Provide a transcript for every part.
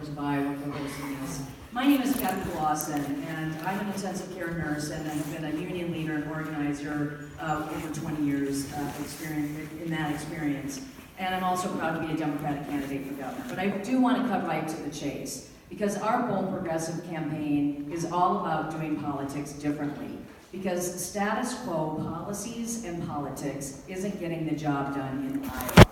Workers of Iowa for hosting this. My name is Kathy Clausen, and I'm an intensive care nurse, and I've been a union leader and organizer over 20 years in that experience. And I'm also proud to be a Democratic candidate for governor. But I do want to cut right to the chase, because our Bold Progressive campaign is all about doing politics differently. Because status quo policies and politics isn't getting the job done in Iowa.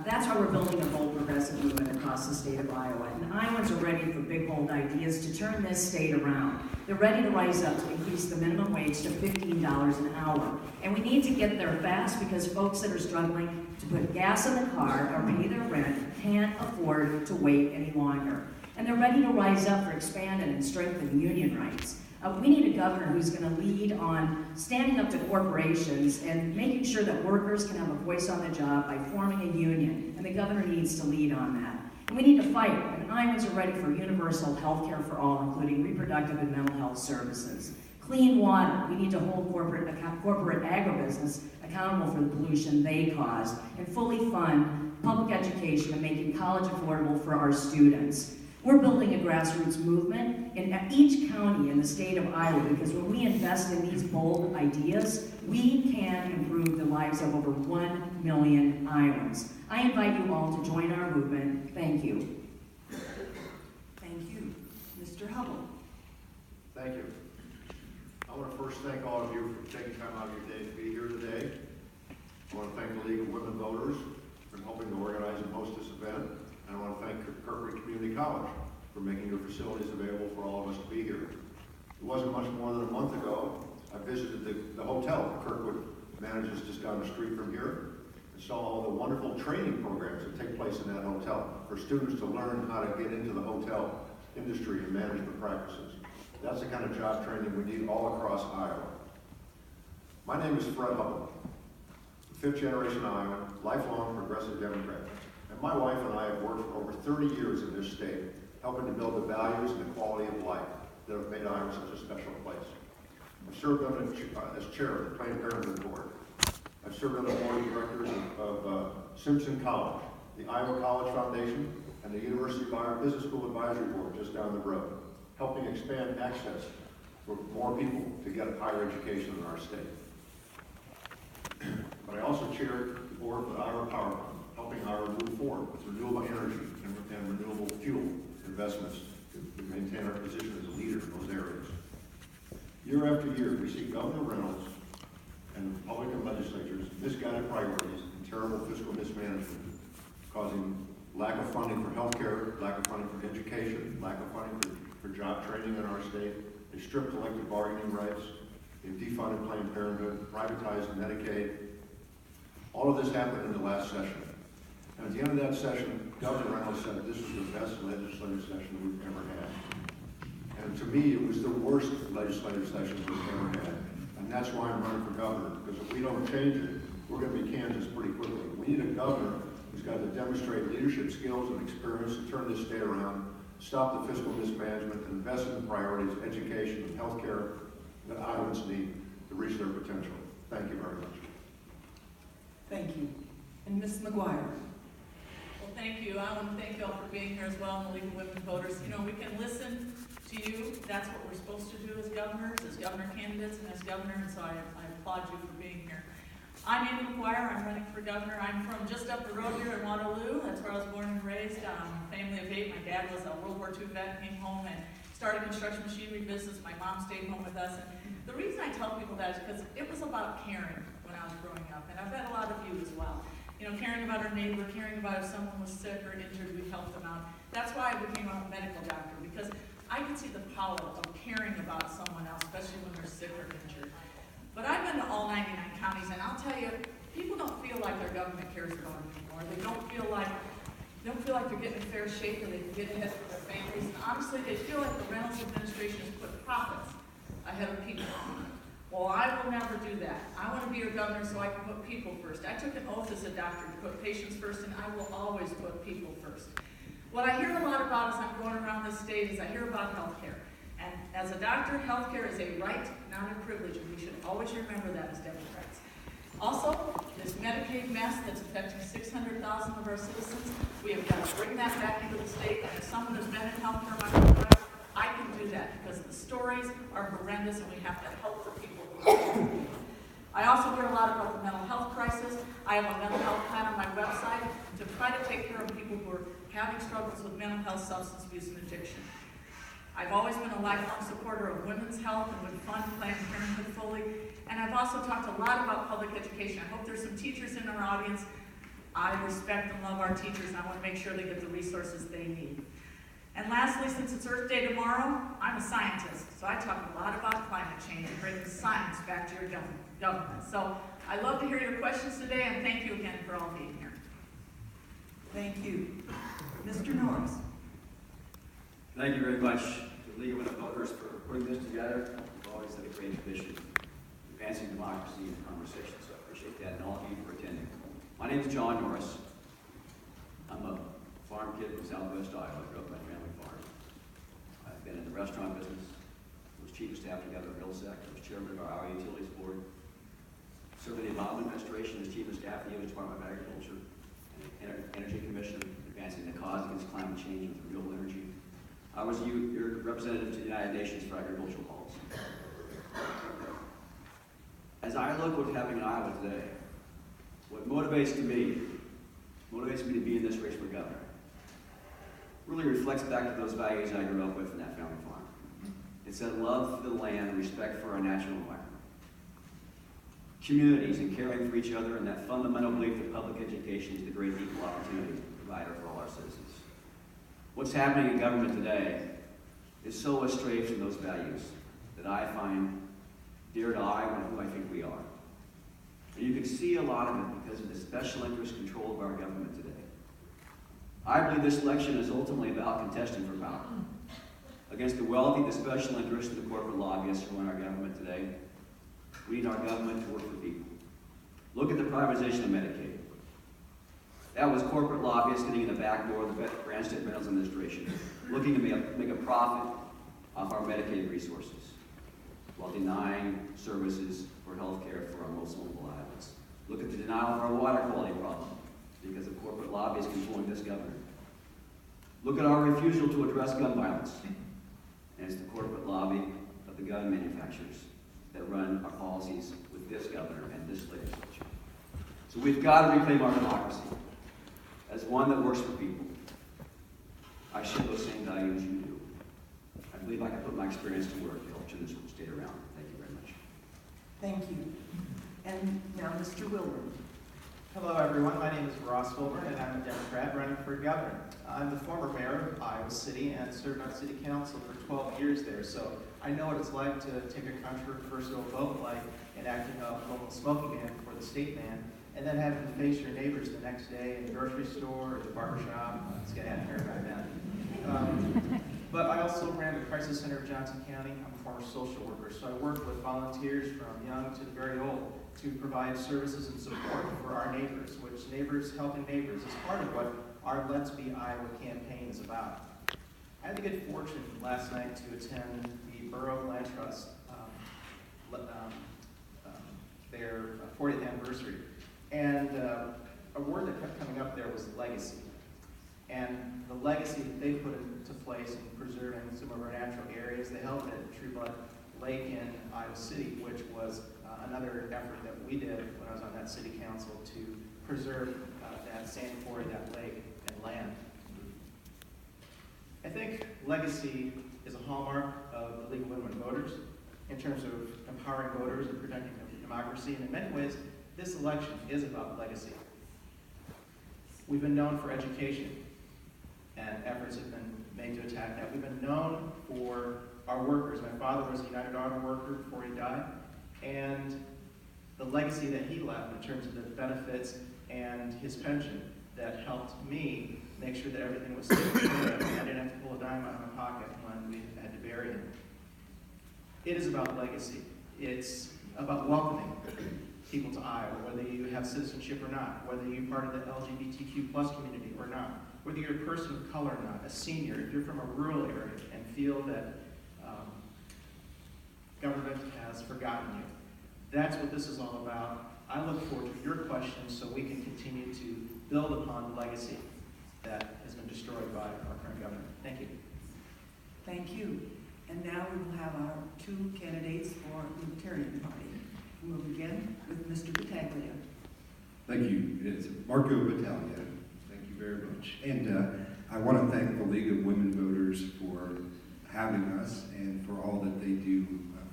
That's why we're building a bold progressive movement across the state of Iowa. And Iowans are ready for big, bold ideas to turn this state around. They're ready to rise up to increase the minimum wage to $15 an hour. And we need to get there fast, because folks that are struggling to put gas in the car or pay their rent can't afford to wait any longer. And they're ready to rise up for expanding and strengthening union rights. We need a governor who's going to lead on standing up to corporations and making sure that workers can have a voice on the job by forming a union, and the governor needs to lead on that. And we need to fight, and Iowans are ready for universal health care for all, including reproductive and mental health services. Clean water. We need to hold corporate agribusiness accountable for the pollution they cause, and fully fund public education and making college affordable for our students. We're building a grassroots movement in each county in the state of Iowa, because when we invest in these bold ideas, we can improve the lives of over 1 million Iowans. I invite you all to join our movement. Thank you. Thank you. Mr. Hubble. Thank you. I want to first thank all of you for taking time out of your day to be here today. I want to thank the League of Women Voters for helping to organize and host this event. And I want to thank Kirkwood Community College for making your facilities available for all of us to be here. It wasn't much more than a month ago, I visited the hotel that Kirkwood manages just down the street from here, and saw all the wonderful training programs that take place in that hotel for students to learn how to get into the hotel industry and management practices. That's the kind of job training we need all across Iowa. My name is Fred Hubble, fifth generation Iowan, lifelong progressive Democrat. And my wife and I have worked for over 30 years in this state, helping to build the values and the quality of life that have made Iowa such a special place. I've served as chair of the Planned Parenthood Board. I've served on the board of directors of Simpson College, the Iowa College Foundation, and the University of Iowa Business School Advisory Board just down the road, helping expand access for more people to get a higher education in our state. But I also chaired the board for the Iowa Power Fund, helping Iowa move forward with renewable energy and renewable fuel investments to maintain our position as a leader in those areas. Year after year, we see Governor Reynolds and Republican legislatures misguided priorities and terrible fiscal mismanagement, causing lack of funding for health care, lack of funding for education, lack of funding for job training in our state. They stripped collective bargaining rights. They defunded Planned Parenthood, privatized Medicaid. All of this happened in the last session. And at the end of that session, Governor Reynolds said this was the best legislative session we've ever had. And to me, it was the worst legislative session we've ever had. And that's why I'm running for governor, because if we don't change it, we're going to be Kansas pretty quickly. We need a governor who's got to demonstrate leadership skills and experience to turn this state around, stop the fiscal mismanagement, and invest in the priorities, education, and health care that Iowans need to reach their potential. Thank you very much. Thank you. And Ms. McGuire. Well, thank you. I want to thank you all for being here as well in the League of Women Voters. You know, we can listen to you. That's what we're supposed to do as governors, as governor candidates, and as governor, and so I applaud you for being here. I'm Amy McGuire. I'm running for governor. I'm from just up the road here in Waterloo. That's where I was born and raised. Family of 8. My dad was a World War II vet, came home and started a construction machinery business. My mom stayed home with us. And the reason I tell people that is because it was about caring when I was growing up. And I bet a lot of you as well. You know, caring about our neighbor, caring about if someone was sick or injured, we helped them out. That's why I became a medical doctor, because I could see the power of caring about someone else, especially when they're sick or injured. But I've been to all 99 counties, and I'll tell you, people don't feel like their government cares for them anymore. They don't feel like they're getting in fair shape, or they can get ahead for their families. And honestly, they feel like the Reynolds administration has put profits ahead of people. Well, I will never do that. I want to be your governor so I can put people first. I took an oath as a doctor to put patients first, and I will always put people first. What I hear a lot about as I'm going around this state is I hear about health care. And as a doctor, health care is a right, not a privilege, and we should always remember that as Democrats. Also, this Medicaid mess that's affecting 600,000 of our citizens, we have got to bring that back into the the state, and as someone who's been in healthcare my whole life, I can do that because the stories are horrendous and we have to help the people who are. I also hear a lot about the mental health crisis. I have a mental health plan on my website to try to take care of people who are having struggles with mental health, substance abuse, and addiction. I've always been a lifelong supporter of women's health and would fund Planned Parenthood fully. And I've also talked a lot about public education. I hope there's some teachers in our audience. I respect and love our teachers, and I want to make sure they get the resources they need. And lastly, since it's Earth Day tomorrow, I'm a scientist, so I talk a lot about climate change and bringing science back to your government. So I love to hear your questions today, and thank you again for all being here. Thank you. Mr. Norris. Thank you very much to the League of Women Voters for putting this together. You've always had a great tradition, advancing democracy and conversation, so I appreciate that, and all of you for attending. My name is John Norris. I'm a farm kid from Southwest Iowa. I grew up on a family farm. I've been in the restaurant business. I was chief of staff together at Millsec. I was chairman of our Iowa Utilities Board. Served in the Obama administration as chief of staff of the U.S. Department of Agriculture and Energy Commission, advancing the cause against climate change with renewable energy. I was your representative to the United Nations for agricultural policy. As I look at what's happening in Iowa today, what motivates me to be in this race for governor really reflects back to those values I grew up with in that family farm. It's that love for the land and respect for our natural environment. Communities and caring for each other, and that fundamental belief that public education is the great equal opportunity provider for all our citizens. What's happening in government today is so astray from those values that I find dear to Iowa and who I think we are. And you can see a lot of it because of the special interest control of our government today. I believe this election is ultimately about contesting for power against the wealthy, the special interests, and the corporate lobbyists who run our government today. We need our government to work for people. Look at the privatization of Medicaid. That was corporate lobbyists getting in the back door of the Branstad Reynolds administration, looking to make a profit off our Medicaid resources while denying services for health care for our most vulnerable Iowans. Look at the denial of our water quality problem because of corporate lobbyists controlling this governor. Look at our refusal to address gun violence. And it's the corporate lobby of the gun manufacturers that run our policies with this governor and this legislature. So we've got to reclaim our democracy as one that works for people. I share those same values you do. I believe I can put my experience to work to help turn this state around. Thank you very much. Thank you. And now Mr. Wilbur. Hello, everyone. My name is Ross Wilbur, and I'm a Democrat running for governor. I'm the former mayor of Iowa City and served on city council for 12 years there, so I know what it's like to take a controversial vote like enacting a local smoking ban before the state ban, and then having to face your neighbors the next day in the grocery store or the barber shop. It's getting out of here by then. But I also ran the crisis center of Johnson County. I'm a former social worker, so I work with volunteers from young to very old to provide services and support for our neighbors, which Neighbors Helping Neighbors is part of what our Let's Be Iowa campaign is about. I had the good fortune last night to attend the Borough Land Trust, their 40th anniversary. And a word that kept coming up there was legacy. And the legacy that they put into place in preserving some of our natural areas. They helped at True Blood Lake in Iowa City, which was another effort that we did when I was on that city council to preserve that sand quarry, that lake, and land. I think legacy is a hallmark of the League of Women Voters in terms of empowering voters and protecting democracy. And in many ways, this election is about legacy. We've been known for education, and efforts have been made to attack that. We've been known for our workers. My father was a United Auto worker before he died, and the legacy that he left in terms of the benefits and his pension that helped me make sure that everything was safe. I didn't have to pull a dime out of my pocket when we had to bury him. It is about legacy. It's about welcoming people to Iowa, whether you have citizenship or not, whether you're part of the LGBTQ+ community or not, whether you're a person of color or not, a senior, if you're from a rural area and feel that government has forgotten you. That's what this is all about. I look forward to your questions so we can continue to build upon the legacy that has been destroyed by our current governor. Thank you. Thank you. And now we will have our two candidates for Libertarian Party. We'll begin with Mr. Battaglia. Thank you. It's Marco Battaglia. Thank you very much. And I want to thank the League of Women Voters for having us and for all that they do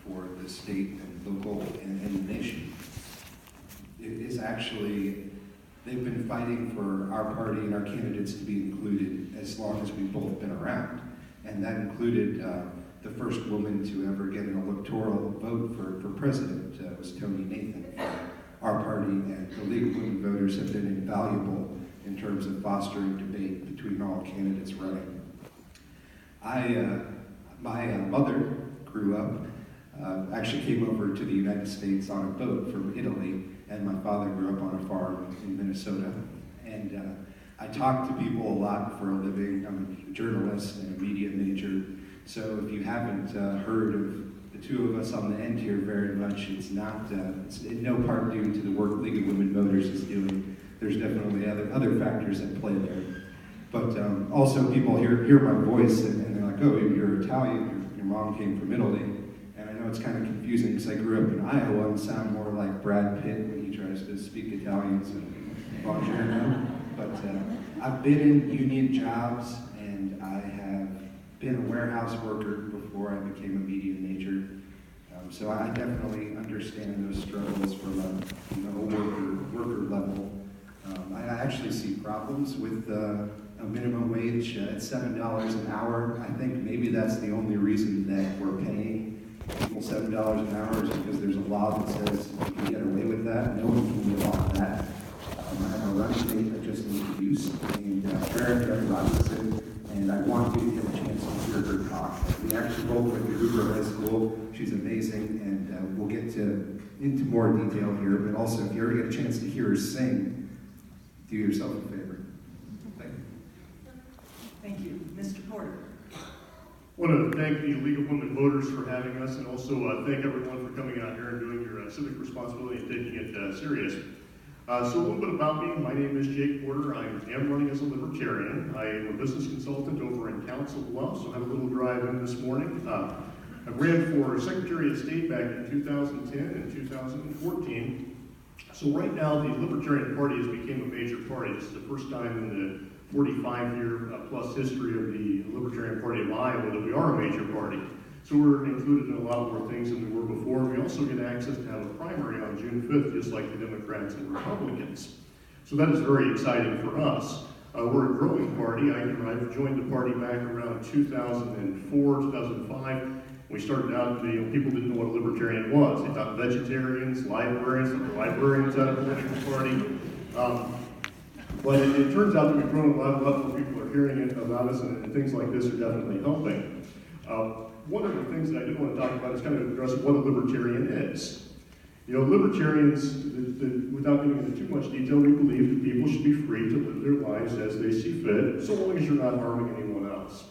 for the state and local and the nation. It is actually, they've been fighting for our party and our candidates to be included as long as we've both been around. And that included the first woman to ever get an electoral vote for president was Tony Nathan for our party, and the League of Women Voters have been invaluable in terms of fostering debate between all candidates running. My mother grew up, actually came over to the United States on a boat from Italy, and my father grew up on a farm in Minnesota. And I talk to people a lot for a living. I'm a journalist and a media major. So if you haven't heard of the two of us on the end here very much, it's in no part due to the work League of Women Voters is doing. There's definitely other factors at play there. But also people hear my voice and they're like, oh, you're Italian, your mom came from Italy. And I know it's kind of confusing because I grew up in Iowa and sound more like Brad Pitt when he tries to speak Italian. So buongiorno. But I've been in union jobs, and I have been a warehouse worker before I became a media major. So I definitely understand those struggles from a worker level. I actually see problems with a minimum wage at $7 an hour. I think maybe that's the only reason that we're paying people $7 an hour is because there's a law that says you can get away with that. No one can get off that. I have a running mate that just introduced named Sharon Robinson, and I want you to get a chance to hear her talk. We actually both went to Hoover High School. She's amazing, and we'll get into more detail here, but also if you ever get a chance to hear her sing, do yourself a favor. Thank you. Thank you. Mr. Porter. I want to thank the League of Women Voters for having us, and also thank everyone for coming out here and doing your civic responsibility and taking it serious. So a little bit about me. My name is Jake Porter. I am running as a Libertarian. I am a business consultant over in Council Bluffs, so I have a little drive in this morning. I ran for Secretary of State back in 2010 and 2014. So right now, the Libertarian Party has become a major party. This is the first time in the 45-year plus history of the Libertarian Party of Iowa that we are a major party. So we're included in a lot more things than we were before. We also get access to have a primary on June 5th, just like the Democrats and Republicans. So that is very exciting for us. We're a growing party. I've joined the party back around 2004, 2005. We started out, people didn't know what a libertarian was. They thought vegetarians, librarians, the librarians had a political party. But it turns out that we've grown a lot more people are hearing it about us, and things like this are definitely helping. One of the things that I did want to talk about is kind of address what a libertarian is. Libertarians, without getting into too much detail, we believe that people should be free to live their lives as they see fit, so long as you're not harming anyone else.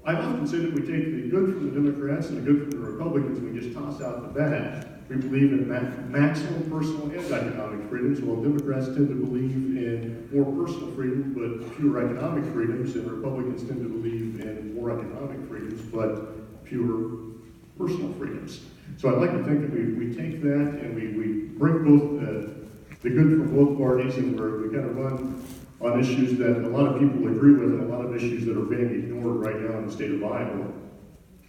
I often say that we take the good from the Democrats and the good from the Republicans and we just toss out the bad. We believe in maximum personal and economic freedoms, while Democrats tend to believe in more personal freedom but fewer economic freedoms, and Republicans tend to believe in more economic freedoms but fewer personal freedoms. So I'd like to think that we take that and we bring both the good from both parties, and we kind of run on issues that a lot of people agree with and a lot of issues that are being ignored right now in the state of Iowa.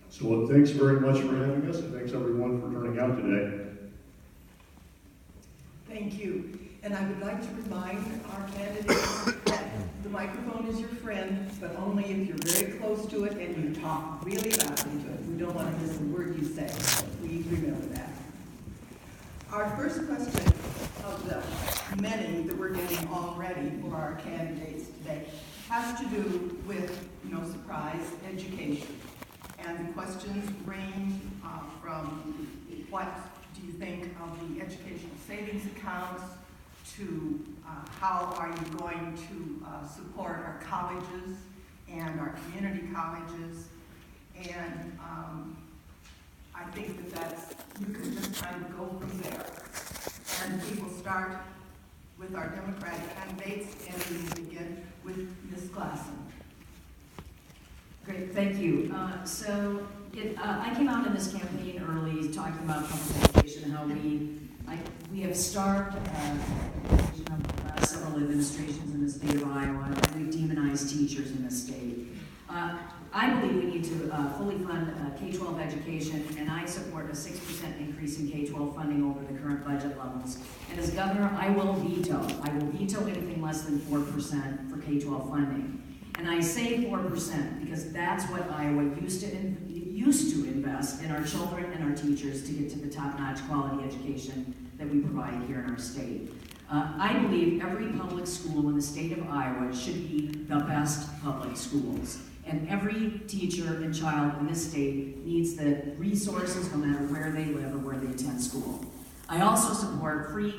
So thanks very much for having us, and thanks everyone for turning out today. Thank you. And I would like to remind our candidates that the microphone is your friend, but only if you're very close to it and you talk really loudly to it. We don't want to miss a word you say. Please remember that. Our first question of the many that we're getting already for our candidates today has to do with, no surprise, education. And the questions range from what do you think of the educational savings accounts to how are you going to support our colleges and our community colleges. And I think that you can just kind of go from there. And we will start with our Democratic candidates, and we will begin with Ms. Glassen. Great, thank you. I came out in this campaign early talking about public education, how we have starved education of several administrations in the state of Iowa, and we demonize teachers in the state. I believe we need to fully fund K-12 education, and I support a 6% increase in K-12 funding over the current budget levels. And as governor, I will veto anything less than 4% for K-12 funding. And I say 4% because that's what Iowa used to invest in our children and our teachers to get to the top-notch quality education that we provide here in our state. I believe every public school in the state of Iowa should be the best public schools. And every teacher and child in this state needs the resources no matter where they live or where they attend school. I also support free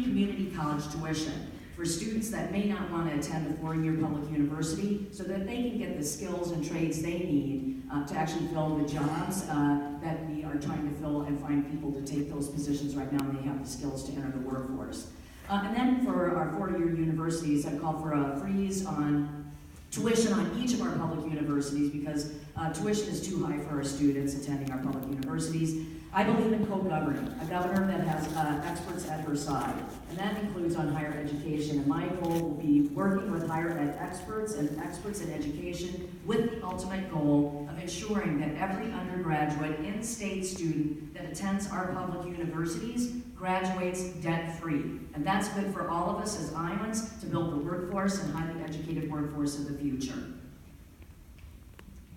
community college tuition for students that may not want to attend a four-year public university so that they can get the skills and trades they need to actually fill the jobs that we are trying to fill and find people to take those positions right now, and they have the skills to enter the workforce. And then for our four-year universities, I call for a freeze on tuition on each of our public universities because tuition is too high for our students attending our public universities. I believe in co-governing, a governor that has experts at her side, and that includes on higher education. And my goal will be working with higher ed experts and experts in education with the ultimate goal of ensuring that every undergraduate in-state student that attends our public universities graduates debt-free. And that's good for all of us as Iowans to build the workforce and highly educated workforce of the future.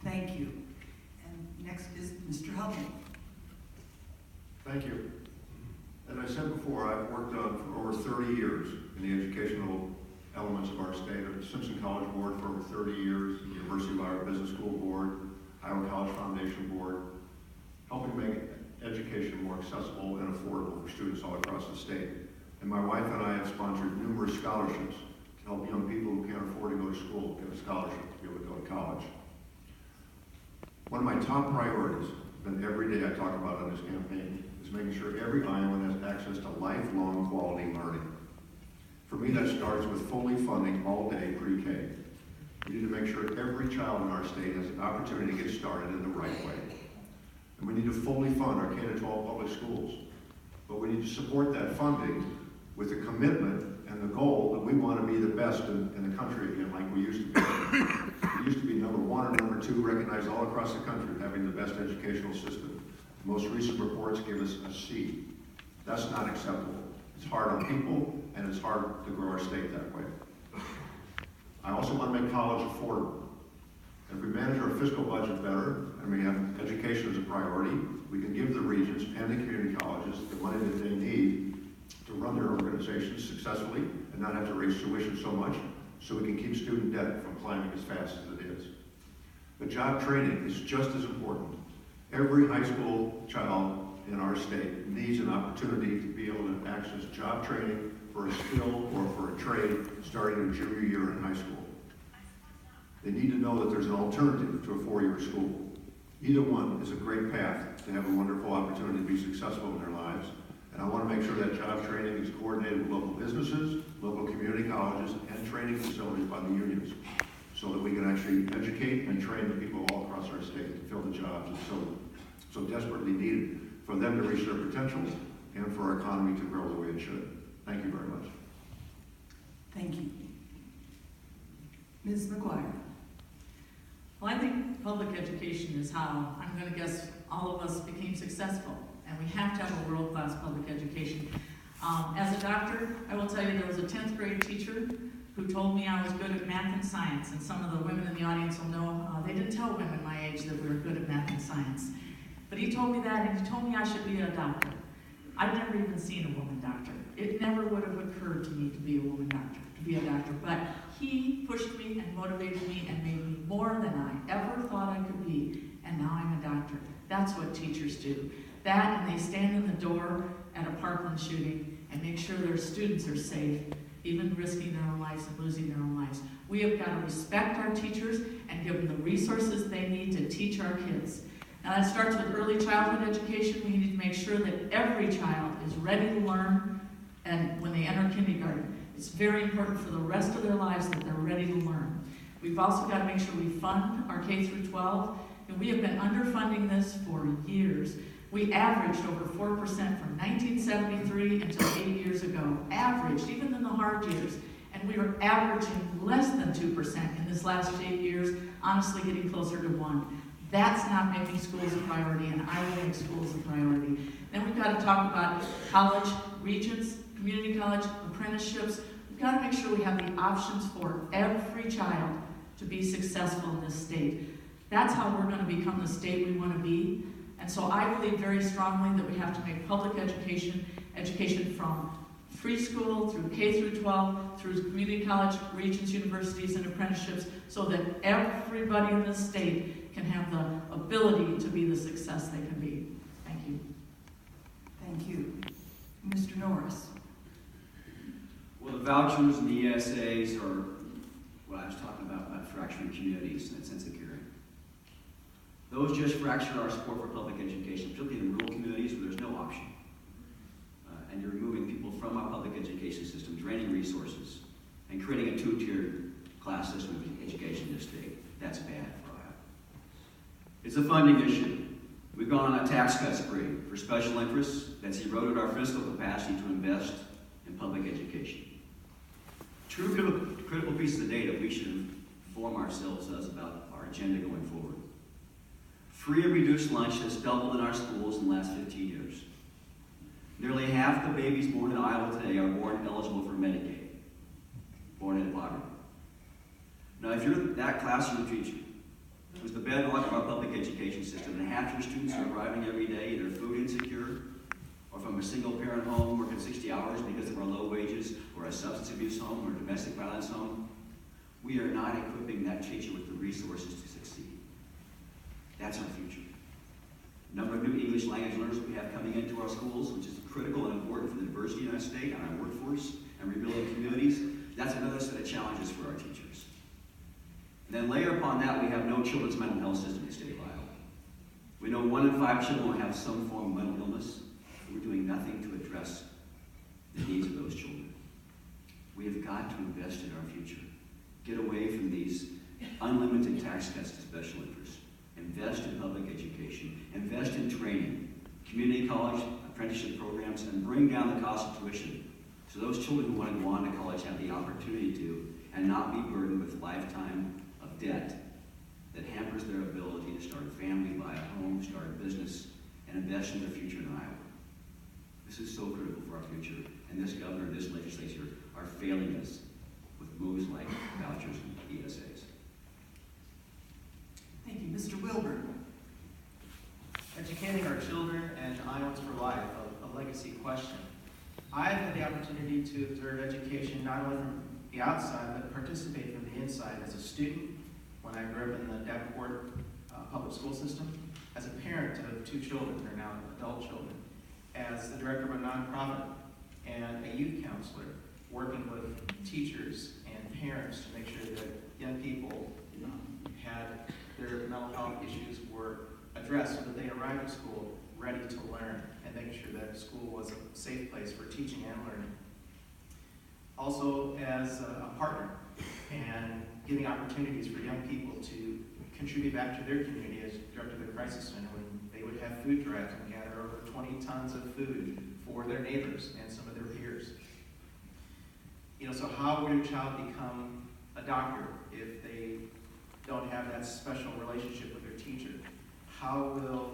Thank you. And next is Mr. Helping. Thank you. As I said before, I've worked for over 30 years in the educational elements of our state. At the Simpson College Board for over 30 years, the University of Iowa Business School Board, Iowa College Foundation Board, helping make education more accessible and affordable for students all across the state. And my wife and I have sponsored numerous scholarships to help young people who can't afford to go to school get a scholarship to be able to go to college. One of my top priorities, and every day I talk about on this campaign, is making sure every Iowan has access to lifelong quality learning. For me, that starts with fully funding all-day pre-K. We need to make sure every child in our state has the opportunity to get started in the right way. And we need to fully fund our K-12 public schools. But we need to support that funding with a commitment and the goal that we want to be the best in the country again, like we used to be. We used to be number one or number two, recognized all across the country having the best educational system. The most recent reports give us a C. That's not acceptable. It's hard on people, and it's hard to grow our state that way. I also want to make college affordable. If we manage our fiscal budget better, and we have education as a priority, we can give the regions and the community colleges the money that they need to run their organizations successfully and not have to raise tuition so much, so we can keep student debt from climbing as fast as it is. But job training is just as important. Every high school child in our state needs an opportunity to be able to access job training for a skill or for a trade starting their junior year in high school. They need to know that there's an alternative to a four-year school. Either one is a great path to have a wonderful opportunity to be successful in their lives. And I want to make sure that job training is coordinated with local businesses, local community colleges, and training facilities by the unions, so that we can actually educate and train the people all across our state to fill the jobs that's so desperately needed for them to reach their potential and for our economy to grow the way it should. Thank you very much. Thank you. Ms. McGuire. Well, I think public education is how, I'm going to guess, all of us became successful. And we have to have a world-class public education. As a doctor, I will tell you there was a 10th grade teacher who told me I was good at math and science. And some of the women in the audience will know, they didn't tell women my age that we were good at math and science. But he told me that, and he told me I should be a doctor. I've never even seen a woman doctor. It never would have occurred to me to be a woman doctor, to be a doctor. But he pushed me and motivated me and made me more than I ever thought I could be. And now I'm a doctor. That's what teachers do. That, and they stand in the door at a Parkland shooting and make sure their students are safe, even risking their own lives and losing their own lives. We have got to respect our teachers and give them the resources they need to teach our kids. Now that starts with early childhood education. We need to make sure that every child is ready to learn and when they enter kindergarten. It's very important for the rest of their lives that they're ready to learn. We've also got to make sure we fund our K through 12, and we have been underfunding this for years. We averaged over 4% from 1973 until 8 years ago. Averaged, even in the hard years. And we are averaging less than 2% in this last 8 years, honestly getting closer to 1%. That's not making schools a priority, and I will make schools a priority. Then we've got to talk about college, regents, community college, apprenticeships. We've got to make sure we have the options for every child to be successful in this state. That's how we're going to become the state we want to be. And so I believe very strongly that we have to make public education from preschool through K through 12, through community college, regents, universities, and apprenticeships, so that everybody in this state can have the ability to be the success they can be. Thank you. Thank you. Mr. Norris. Well, the vouchers and the ESAs are what I was talking about fracturing communities and that sense of caring. Those just fracture our support for public education, particularly in rural communities where there's no option. And you're removing people from our public education system, draining resources, and creating a two-tiered class system of education in this state. That's bad for Ohio. It's a funding issue. We've gone on a tax cut spree for special interests that's eroded our fiscal capacity to invest in public education. True critical pieces of data we should inform ourselves about our agenda going forward. Free and reduced lunch has doubled in our schools in the last 15 years. Nearly half the babies born in Iowa today are born eligible for Medicaid, born into poverty. Now, if you're that classroom teacher, who's the bedrock of our public education system, and half your students are arriving every day either food insecure or from a single-parent home working 60 hours because of our low wages, or a substance abuse home or domestic violence home, we are not equipping that teacher with the resources to succeed. That's our future. Number of new English language learners we have coming into our schools, which is critical and important for the diversity in our state and our workforce and rebuilding communities. That's another set of challenges for our teachers. And then layer upon that, we have no children's mental health system in the state of Iowa. We know 1 in 5 children will have some form of mental illness. We're doing nothing to address the needs of those children. We have got to invest in our future. Get away from these unlimited tax cuts to special interests. Invest in public education. Invest in training, community college, apprenticeship programs, and bring down the cost of tuition so those children who want to go on to college have the opportunity to, and not be burdened with a lifetime of debt that hampers their ability to start a family, buy a home, start a business, and invest in their future in Iowa. This is so critical for our future, and this governor and this legislature are failing us with moves like vouchers and ESAs. Thank you. Mr. Wilbur. Educating our children and Iowans for life, a legacy question. I've had the opportunity to observe education not only from the outside, but participate from the inside as a student when I grew up in the Davenport public school system, as a parent of 2 children, they're now adult children, as the director of a nonprofit and a youth counselor, working with teachers and parents to make sure that young people had their mental health issues were addressed so that they arrived at school ready to learn, and making sure that school was a safe place for teaching and learning. Also as a partner and giving opportunities for young people to contribute back to their community as director of the crisis center, when they would have food drives and gather over 20 tons of food for their neighbors and some of their peers. So how would a child become a doctor if they don't have that special relationship with their teacher? How will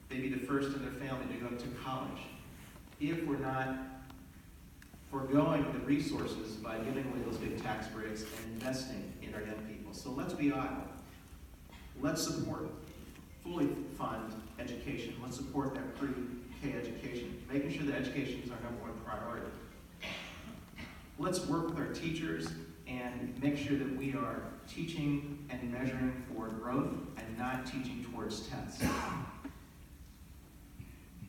they be the first in their family to go to college if we're not foregoing the resources by giving away those big tax breaks and investing in our young people? So let's be Iowa. Let's support, fully fund education. Let's support that pre-K education, making sure that education is our #1 priority. Let's work with our teachers and make sure that we are teaching and measuring for growth and not teaching towards tests.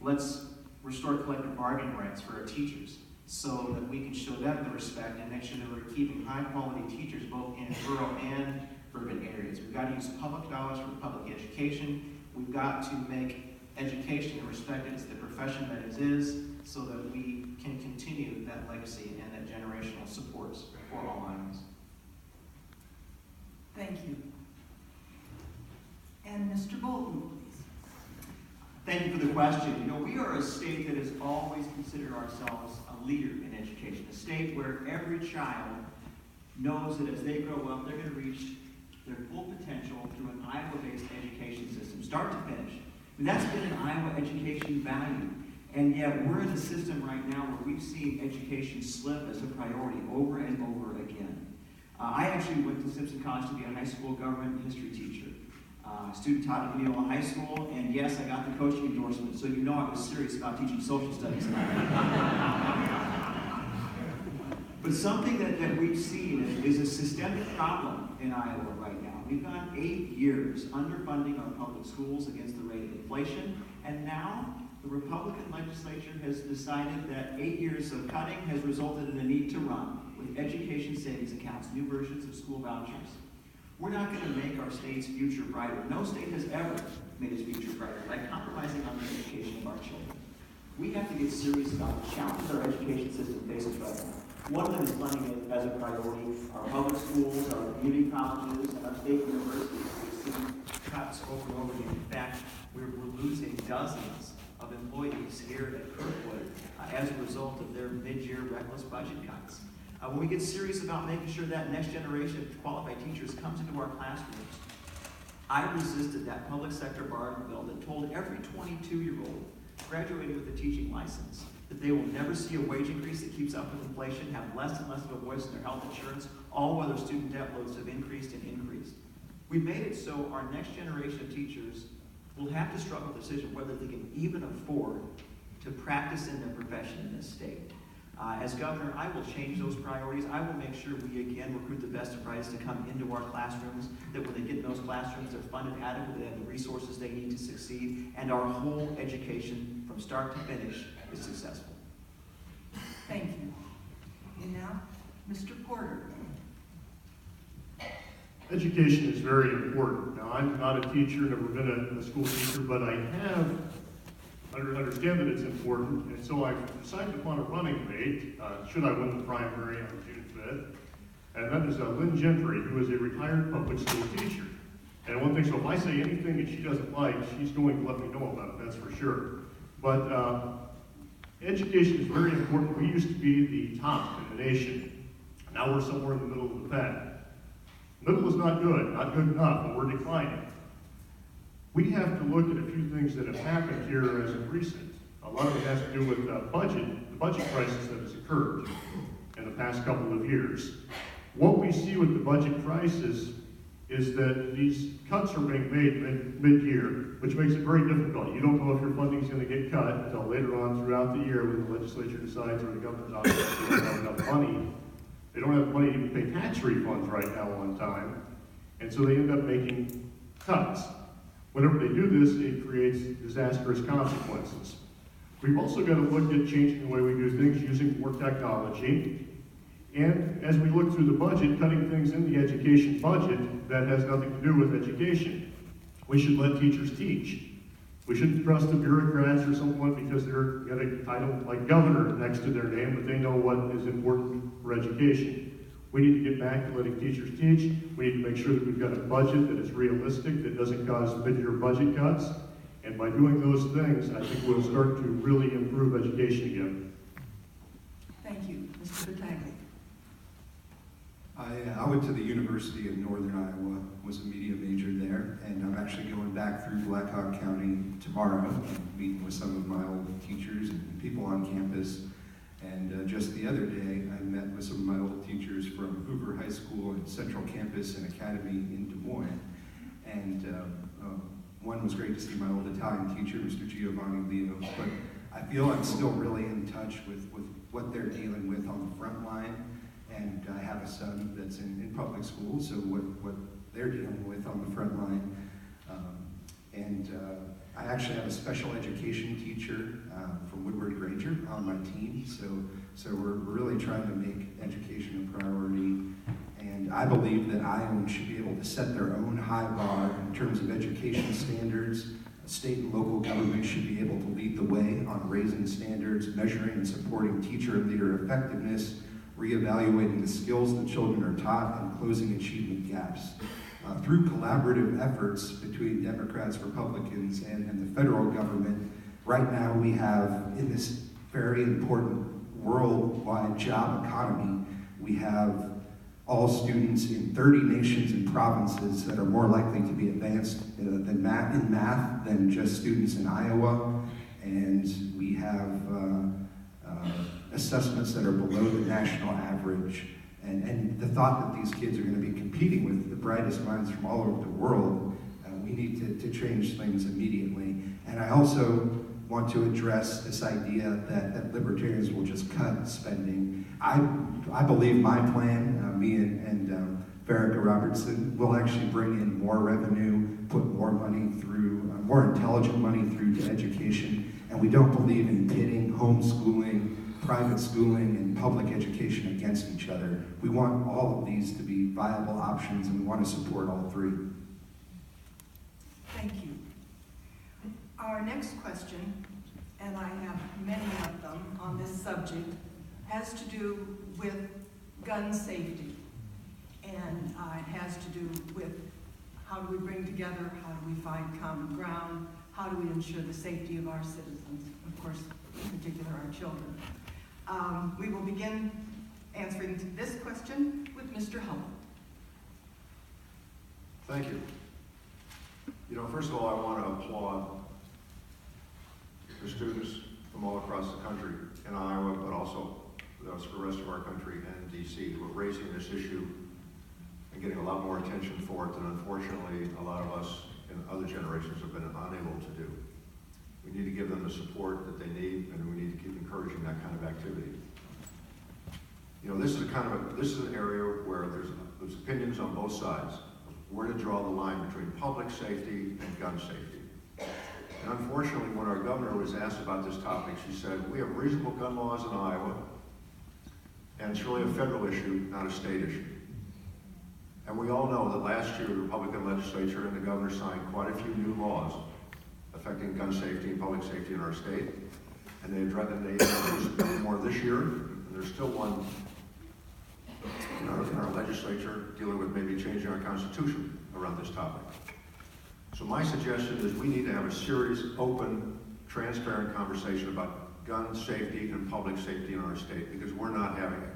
Let's restore collective bargaining rights for our teachers so that we can show them the respect and make sure that we're keeping high-quality teachers both in rural and urban areas. We've got to use public dollars for public education. We've got to make education respected as the profession that it is, so that we can continue that legacy and that generational supports for all Iowans. Thank you. And Mr. Bolton, please. Thank you for the question. You know, we are a state that has always considered ourselves a leader in education, a state where every child knows that as they grow up, they're going to reach their full potential through an Iowa-based education system, start to finish. And that's been an Iowa education value. And yet we're in a system right now where we've seen education slip as a priority over and over again. I actually went to Simpson College to be a high school government history teacher. A student taught at Neola High School, and yes, I got the coaching endorsement, so you know I was serious about teaching social studies. But something that we've seen is a systemic problem in Iowa right now. We've gone 8 years underfunding our public schools against the rate of inflation, and now the Republican legislature has decided that 8 years of cutting has resulted in a need to run with education savings accounts, new versions of school vouchers. We're not going to make our state's future brighter. No state has ever made its future brighter by compromising on the education of our children. We have to get serious about the challenges our education system faces right now. One of them is funding it as a priority. Our public schools, our community colleges, and our state universities, we've seen cuts over and over again. In fact, we're losing dozens of employees here at Kirkwood as a result of their mid-year reckless budget cuts. When we get serious about making sure that next generation of qualified teachers comes into our classrooms, I resisted that public sector bargain bill that told every 22-year-old graduating with a teaching license that they will never see a wage increase that keeps up with inflation, have less and less of a voice in their health insurance, all while their student debt loads have increased and increased. We made it so our next generation of teachers will have to struggle with the decision whether they can even afford to practice in their profession in this state. As governor, I will change those priorities. I will make sure we again recruit the best and brightest to come into our classrooms, that when they get in those classrooms, they're funded adequately, they have the resources they need to succeed, and our whole education from start to finish is successful. Thank you. And now, Mr. Porter. Education is very important. Now, I'm not a teacher, never been a school teacher, but I understand that it's important, and so I've decided upon a running mate, should I win the primary on June 5th, and that is Lynn Gentry, who is a retired public school teacher. And one thing, so if I say anything that she doesn't like, she's going to let me know about it, that's for sure. But education is very important. We used to be the top in the nation. Now we're somewhere in the middle of the pack. Middle is not good enough, but we're declining. We have to look at a few things that have happened here as of recent. A lot of it has to do with the budget crisis that has occurred in the past couple of years. What we see with the budget crisis is that these cuts are being made mid-year, which makes it very difficult. You don't know if your funding is going to get cut until later on throughout the year when the legislature decides or the governor's office they don't have enough money. They don't have money to even pay tax refunds right now on time, and so they end up making cuts. Whenever they do this, it creates disastrous consequences. We've also got to look at changing the way we do things using more technology. And as we look through the budget, cutting things in the education budget that has nothing to do with education. We should let teachers teach. We shouldn't trust the bureaucrats or someone because they're got a title like governor next to their name, but they know what is important for education. We need to get back to letting teachers teach. We need to make sure that we've got a budget that is realistic, that doesn't cause mid-year budget cuts. And by doing those things, I think we'll start to really improve education again. Thank you. Mr. Battaglia. I went to the University of Northern Iowa, was a media major there, and I'm actually going back through Blackhawk County tomorrow, meeting with some of my old teachers and people on campus. And just the other day, I met with some of my old teachers from Hoover High School and Central Campus and Academy in Des Moines. And one was great to see my old Italian teacher, Mr. Giovanni Leo, but I feel I'm still really in touch with what they're dealing with on the front line. And I have a son that's in public school, so what they're dealing with on the front line. I actually have a special education teacher from Woodward Granger on my team, so we're really trying to make education a priority. And I believe that Iowans should be able to set their own high bar in terms of education standards, State and local governments should be able to lead the way on raising standards, measuring and supporting teacher and leader effectiveness, reevaluating the skills that children are taught, and closing achievement gaps. Through collaborative efforts between Democrats, Republicans, and the federal government, right now we have, in this very important worldwide job economy, we have all students in 30 nations and provinces that are more likely to be advanced in math than just students in Iowa. And we have assessments that are below the national average. And the thought that these kids are going to be competing with the brightest minds from all over the world, we need to change things immediately. And I also want to address this idea that libertarians will just cut spending. I believe my plan, me and Farrakha Robertson, will actually bring in more revenue, put more money through, more intelligent money through to education, and we don't believe in pitting homeschooling, private schooling, and public education against each other. We want all of these to be viable options, and we want to support all three. Thank you. Our next question, and I have many of them on this subject, has to do with gun safety. And it has to do with how do we bring together, how do we find common ground, how do we ensure the safety of our citizens, of course, in particular our children. We will begin answering to this question with Mr. Hubbell. Thank you. You know, first of all, I want to applaud the students from all across the country in Iowa, but also the rest of our country and DC who are raising this issue and getting a lot more attention for it than unfortunately a lot of us in other generations have been unable to do. We need to give them the support that they need, and we need to keep encouraging that kind of activity. You know, this is an area where there's opinions on both sides of where to draw the line between public safety and gun safety. And unfortunately, when our governor was asked about this topic, she said, we have reasonable gun laws in Iowa, and it's really a federal issue, not a state issue. And we all know that last year, the Republican legislature and the governor signed quite a few new laws affecting gun safety and public safety in our state. And they introduced more this year, and there's still one in our legislature dealing with maybe changing our Constitution around this topic. So my suggestion is we need to have a serious, open, transparent conversation about gun safety and public safety in our state, because we're not having it.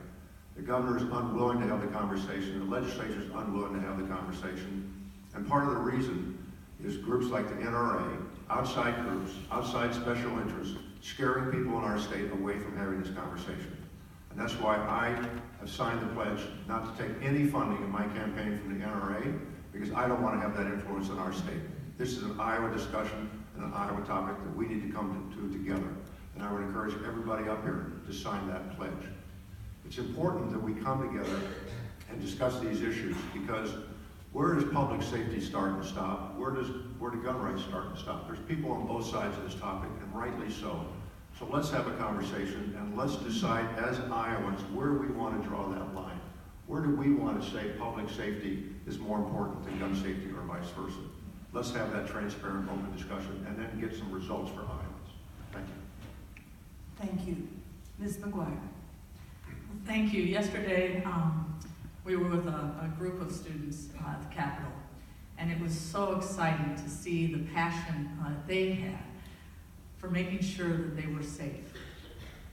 The governor is unwilling to have the conversation, the legislature is unwilling to have the conversation, and part of the reason is groups like the NRA, outside groups, outside special interests, scaring people in our state away from having this conversation. And that's why I have signed the pledge not to take any funding in my campaign from the NRA, because I don't want to have that influence in our state. This is an Iowa discussion and an Iowa topic that we need to come to together. And I would encourage everybody up here to sign that pledge. It's important that we come together and discuss these issues, because where does public safety start and stop? Where do gun rights start and stop? There's people on both sides of this topic, and rightly so. So let's have a conversation, and let's decide as Iowans where we want to draw that line. Where do we want to say public safety is more important than gun safety, or vice versa? Let's have that transparent, open discussion, and then get some results for Iowans. Thank you. Thank you. Ms. McGuire. Thank you. Yesterday, we were with a group of students at the Capitol, and it was so exciting to see the passion they had for making sure that they were safe.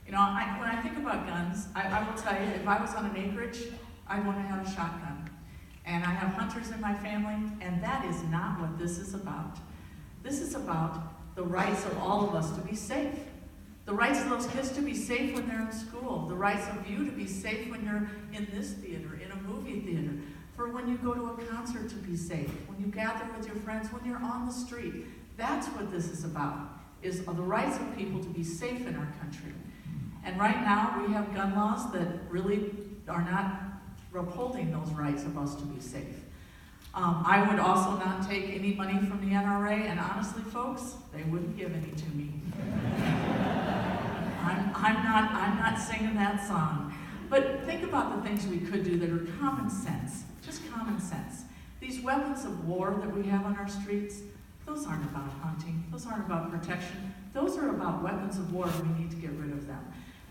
You know, when I think about guns, I will tell you, if I was on an acreage, I'd want to have a shotgun. And I have hunters in my family, and that is not what this is about. This is about the rights of all of us to be safe. The rights of those kids to be safe when they're in school. The rights of you to be safe when you're in this theater, in a movie theater. For when you go to a concert to be safe. When you gather with your friends, when you're on the street. That's what this is about, is the rights of people to be safe in our country. And right now, we have gun laws that really are not upholding those rights of us to be safe. I would also not take any money from the NRA, and honestly, folks, they wouldn't give any to me. I'm not singing that song. But think about the things we could do that are common sense, just common sense. These weapons of war that we have on our streets, those aren't about hunting. Those aren't about protection. Those are about weapons of war, and we need to get rid of them.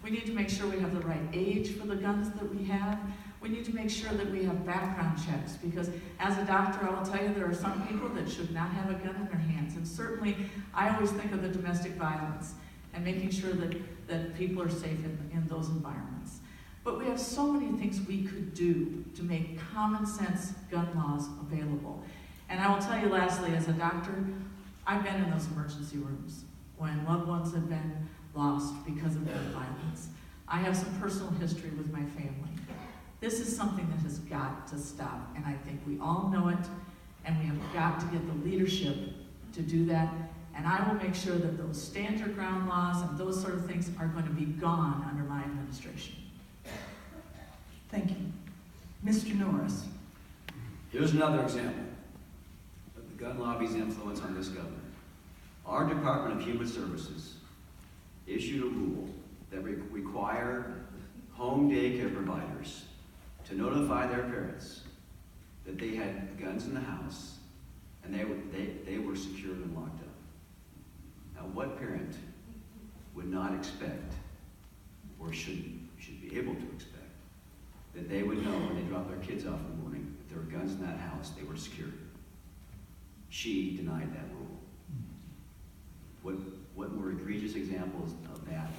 We need to make sure we have the right age for the guns that we have. We need to make sure that we have background checks, because as a doctor, I will tell you there are some people that should not have a gun in their hands. And certainly, I always think of the domestic violence and making sure that people are safe in those environments. But we have so many things we could do to make common sense gun laws available. And I will tell you lastly, as a doctor, I've been in those emergency rooms when loved ones have been lost because of gun violence. I have some personal history with my family. This is something that has got to stop, and I think we all know it, and we have got to get the leadership to do that. And I will make sure that those stand your ground laws and those sort of things are going to be gone under my administration. Thank you. Mr. Norris. Here's another example of the gun lobby's influence on this government. Our Department of Human Services issued a rule that required home daycare providers to notify their parents that they had guns in the house and they were secured and locked up. Now, what parent would not expect, or should be able to expect, that they would know when they drop their kids off in the morning, if there were guns in that house, they were secured? She denied that rule. What more egregious examples of that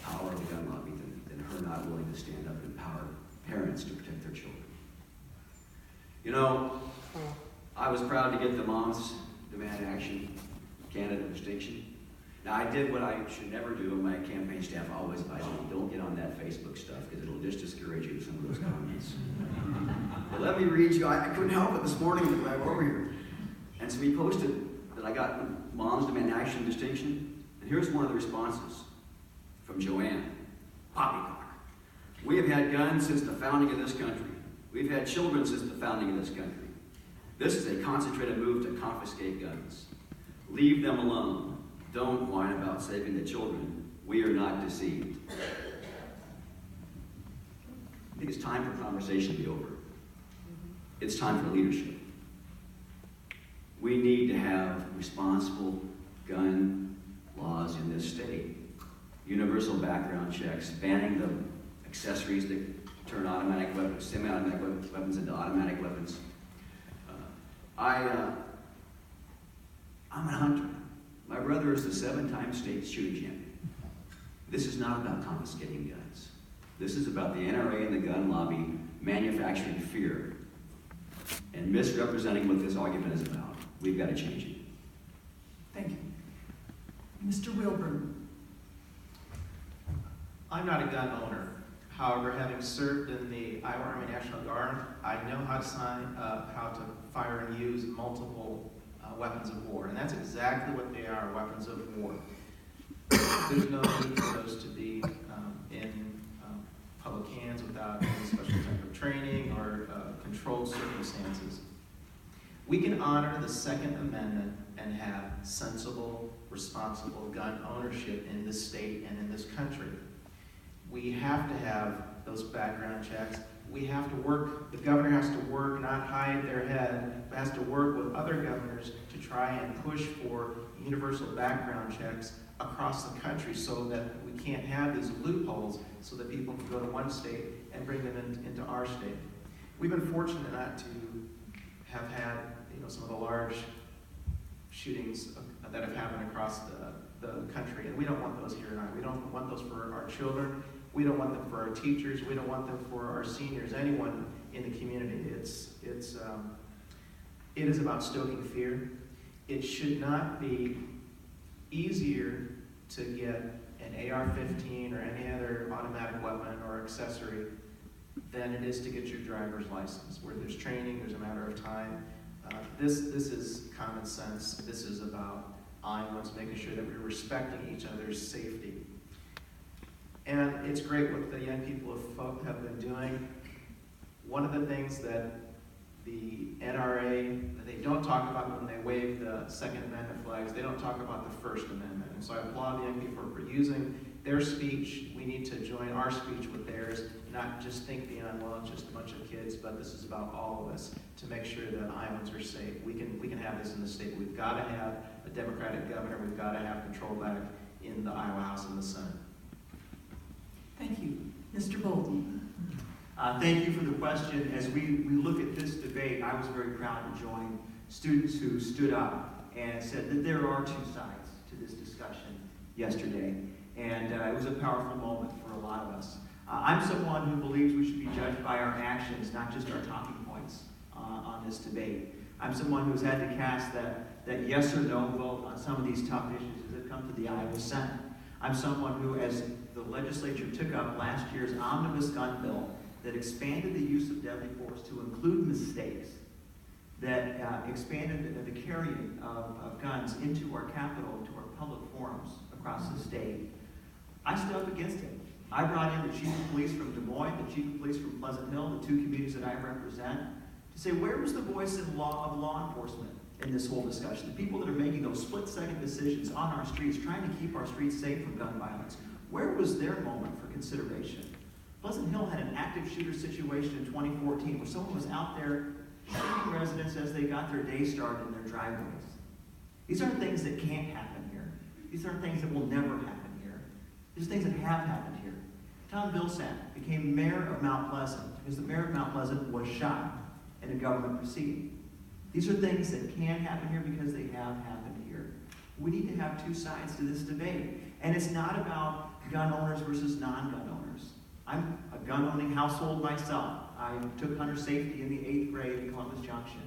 power of the gun lobby than her not willing to stand up and empower parents to protect their children? You know, I was proud to get the Moms Demand Action candidate distinction. Now, I did what I should never do, and my campaign staff always advised me, don't get on that Facebook stuff, because it'll just discourage you with some of those comments. But let me read you, I couldn't help it this morning when I were over here. And so we posted that I got the Moms Demand Action distinction, and here's one of the responses from Joanne. Poppycock. We have had guns since the founding of this country. We've had children since the founding of this country. This is a concentrated move to confiscate guns. Leave them alone. Don't whine about saving the children. We are not deceived. I think it's time for conversation to be over. It's time for leadership. We need to have responsible gun laws in this state. Universal background checks, banning the accessories that turn automatic weapons, semi-automatic weapons into automatic weapons. I'm a hunter. My brother is the 7-time state shooting champion. This is not about confiscating guns. This is about the NRA and the gun lobby manufacturing fear and misrepresenting what this argument is about. We've got to change it. Thank you. Mr. Wilburn. I'm not a gun owner. However, having served in the Iowa Army National Guard, I know how to fire and use multiple weapons of war, and that's exactly what they are, weapons of war. There's no need for those to be in public hands without any special type of training or controlled circumstances. We can honor the Second Amendment and have sensible, responsible gun ownership in this state and in this country. We have to have those background checks. We have to work, the governor has to work, not hide their head, but has to work with other governors to try and push for universal background checks across the country so that we can't have these loopholes so that people can go to one state and bring them into our state. We've been fortunate not to have had, some of the large shootings that have happened across the country, and we don't want those here in Iowa. We don't want those for our children. We don't want them for our teachers. We don't want them for our seniors, anyone in the community. It is about stoking fear. It should not be easier to get an AR-15 or any other automatic weapon or accessory than it is to get your driver's license. Where there's training, there's a matter of time. This is common sense. This is about Iowans making sure that we're respecting each other's safety. And it's great what the young people have been doing. One of the things that the NRA, that they don't talk about when they wave the Second Amendment flags, they don't talk about the First Amendment. And so I applaud the young people for using their speech, we need to join our speech with theirs, not just think beyond, well, it's just a bunch of kids, but this is about all of us to make sure that Iowans are safe. We can have this in the state. We've got to have a Democratic governor. We've got to have control back in the Iowa House and the Senate. Thank you. Mr. Bolton. Thank you for the question. As we look at this debate, I was very proud to join students who stood up and said that there are two sides to this discussion yesterday. And it was a powerful moment for a lot of us. I'm someone who believes we should be judged by our actions, not just our talking points on this debate. I'm someone who's had to cast that yes or no vote on some of these tough issues as they come to the Iowa Senate. I'm someone who, as the legislature took up last year's omnibus gun bill that expanded the use of deadly force to include mistakes, that expanded the carrying of guns into our capital, to our public forums across the state, I stood up against it. I brought in the chief of police from Des Moines, the chief of police from Pleasant Hill, the two communities that I represent, to say, where was the voice of law enforcement in this whole discussion? The people that are making those split-second decisions on our streets, trying to keep our streets safe from gun violence. Where was their moment for consideration? Pleasant Hill had an active shooter situation in 2014 where someone was out there shooting residents as they got their day started in their driveways. These aren't things that can't happen here. These aren't things that will never happen here. These are things that have happened here. Tom Vilsack became mayor of Mount Pleasant because the mayor of Mount Pleasant was shot in a government proceeding. These are things that can happen here because they have happened here. We need to have two sides to this debate. And it's not about gun owners versus non-gun owners. I'm a gun-owning household myself. I took hunter safety in the 8th grade in Columbus Junction.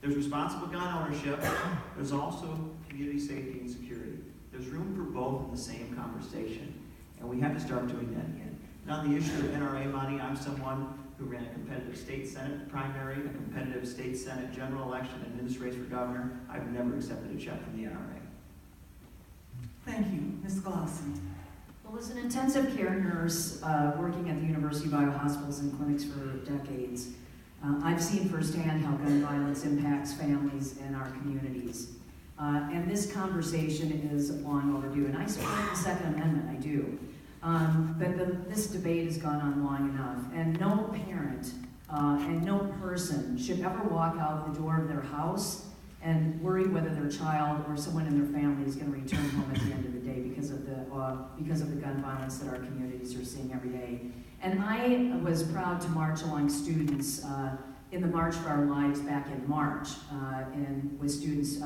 There's responsible gun ownership. There's also community safety and security. There's room for both in the same conversation. And we have to start doing that again. And on the issue of NRA money, I'm someone who ran a competitive state Senate primary, a competitive state Senate general election, and in this race for governor. I've never accepted a check from the NRA. Thank you. Ms. Glosson. Well, as an intensive care nurse working at the University of Iowa hospitals and clinics for decades, I've seen firsthand how gun violence impacts families and our communities. And this conversation is long overdue. And I support the Second Amendment, I do. But this debate has gone on long enough. And no parent and no person should ever walk out the door of their house and worry whether their child or someone in their family is going to return home at the end of the day because of the gun violence that our communities are seeing every day. And I was proud to march along students in the March for Our Lives back in March, and with students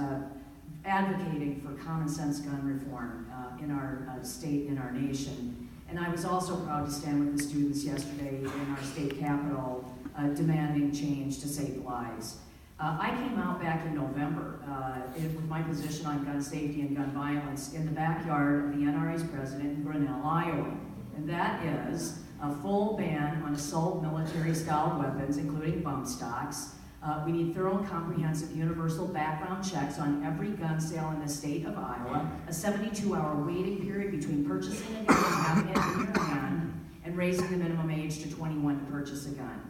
advocating for common sense gun reform in our state, in our nation. And I was also proud to stand with the students yesterday in our state capitol demanding change to save lives. I came out back in November with my position on gun safety and gun violence in the backyard of the NRA's president in Grinnell, Iowa. And that is a full ban on assault military-style weapons, including bump stocks. We need thorough and comprehensive universal background checks on every gun sale in the state of Iowa, a 72-hour waiting period between purchasing a gun and having it in your hand, and raising the minimum age to 21 to purchase a gun.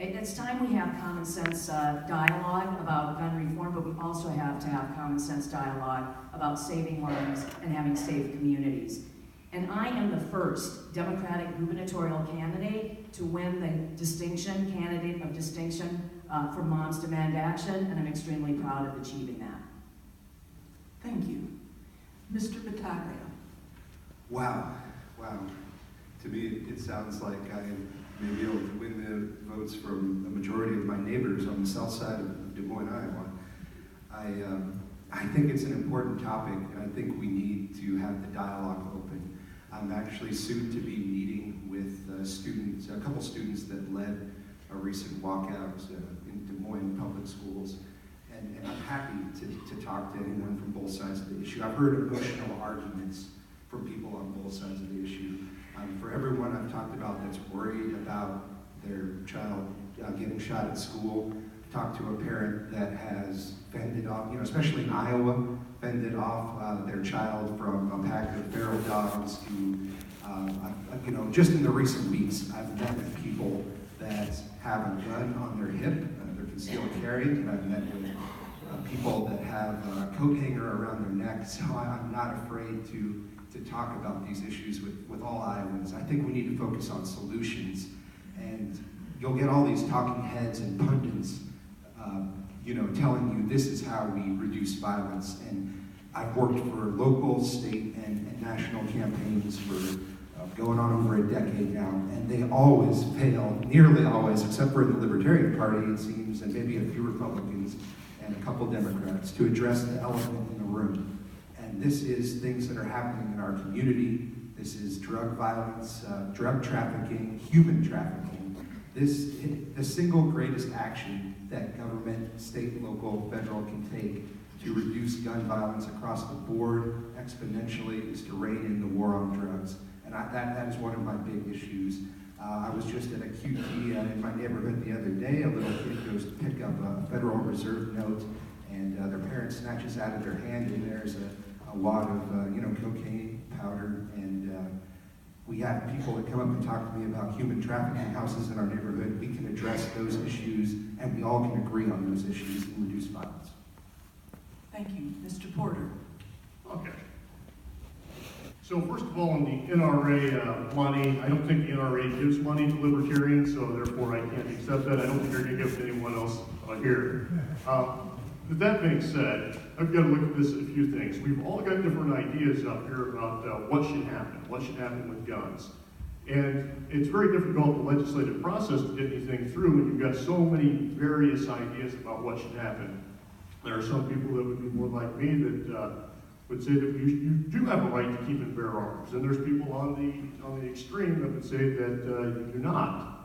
It's time we have common sense dialogue about gun reform, but we also have to have common sense dialogue about saving lives and having safe communities. And I am the first Democratic gubernatorial candidate to win the distinction, candidate of distinction for Moms Demand Action, and I'm extremely proud of achieving that. Thank you. Mr. Battaglia. Wow. To me, it sounds like I may be able to win the votes from the majority of my neighbors on the south side of Des Moines, Iowa. I think it's an important topic, and I think we need to have the dialogue open. I'm actually soon to be meeting with students, a couple students that led a recent walkout in Des Moines public schools, and I'm happy to talk to anyone from both sides of the issue. I've heard emotional arguments from people on both sides of the issue. For everyone I've talked about that's worried about their child getting shot at school, I've talked to a parent that has fended off, especially in Iowa, fended off their child from a pack of feral dogs to, just in the recent weeks, I've met with people that have a gun on their hip, they're concealed carry, and I've met with people that have a coat hanger around their neck, so I'm not afraid to to talk about these issues with all Iowans. I think we need to focus on solutions, and you'll get all these talking heads and pundits, telling you this is how we reduce violence. And I've worked for local, state, and national campaigns for going on over a decade now, and they always fail, nearly always, except for in the Libertarian Party, it seems, and maybe a few Republicans and a couple Democrats, to address the elephant in the room. And this is things that are happening in our community. This is drug violence, drug trafficking, human trafficking. The single greatest action that government, state, local, federal can take to reduce gun violence across the board exponentially is to rein in the war on drugs. And that is one of my big issues. I was just at a QT in my neighborhood the other day. A little kid goes to pick up a Federal Reserve note, and their parent snatches out of their hand, and there's a wad of cocaine powder. And we have people that come up and talk to me about human trafficking houses in our neighborhood. We can address those issues, and we all can agree on those issues and reduce violence. Thank you. Mr. Porter. Okay. So first of all, on the NRA money, I don't think the NRA gives money to libertarians, so therefore I can't accept that. I don't think they're going to give it to anyone else here. With that being said, I've got to look at this at a few things. We've all got different ideas up here about what should happen with guns. And it's very difficult, the legislative process, to get anything through when you've got so many various ideas about what should happen. There are some people that would be more like me that would say that you do have a right to keep and bear arms. And there's people on the extreme that would say that you do not.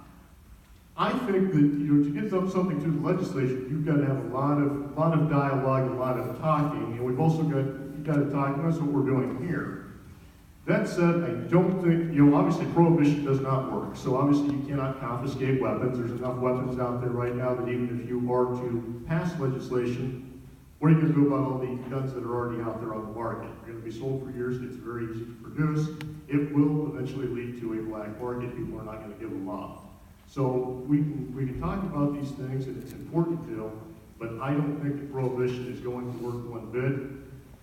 I think that to get something through the legislation, you've got to have a lot of dialogue, a lot of talking, and we've also got to talk, and that's what we're doing here. That said, I don't think, obviously prohibition does not work. So obviously you cannot confiscate weapons. There's enough weapons out there right now that even if you are to pass legislation, what are you going to do about all the guns that are already out there on the market? They're going to be sold for years. It's very easy to produce. It will eventually lead to a black market. People are not going to give them up. So we can talk about these things, and it's important to, but I don't think that prohibition is going to work one bit.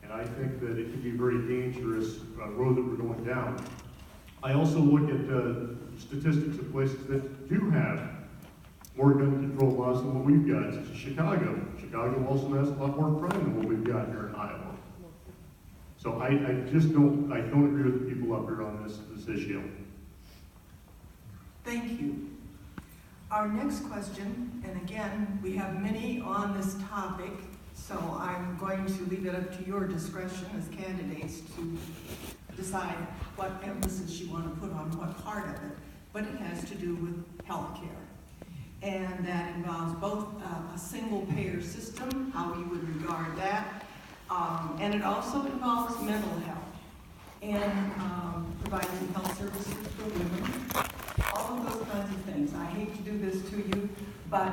And I think that it can be a very dangerous road that we're going down. I also look at statistics of places that do have more gun control laws than what we've got, such as Chicago. Chicago also has a lot more crime than what we've got here in Iowa. So I don't agree with the people up here on this issue. Thank you. Our next question, and again, we have many on this topic, so I'm going to leave it up to your discretion as candidates to decide what emphasis you want to put on what part of it, but it has to do with health care. And that involves both a single-payer system, how you would regard that, and it also involves mental health and providing health services for women, all of those kinds of things. I hate to do this to you, but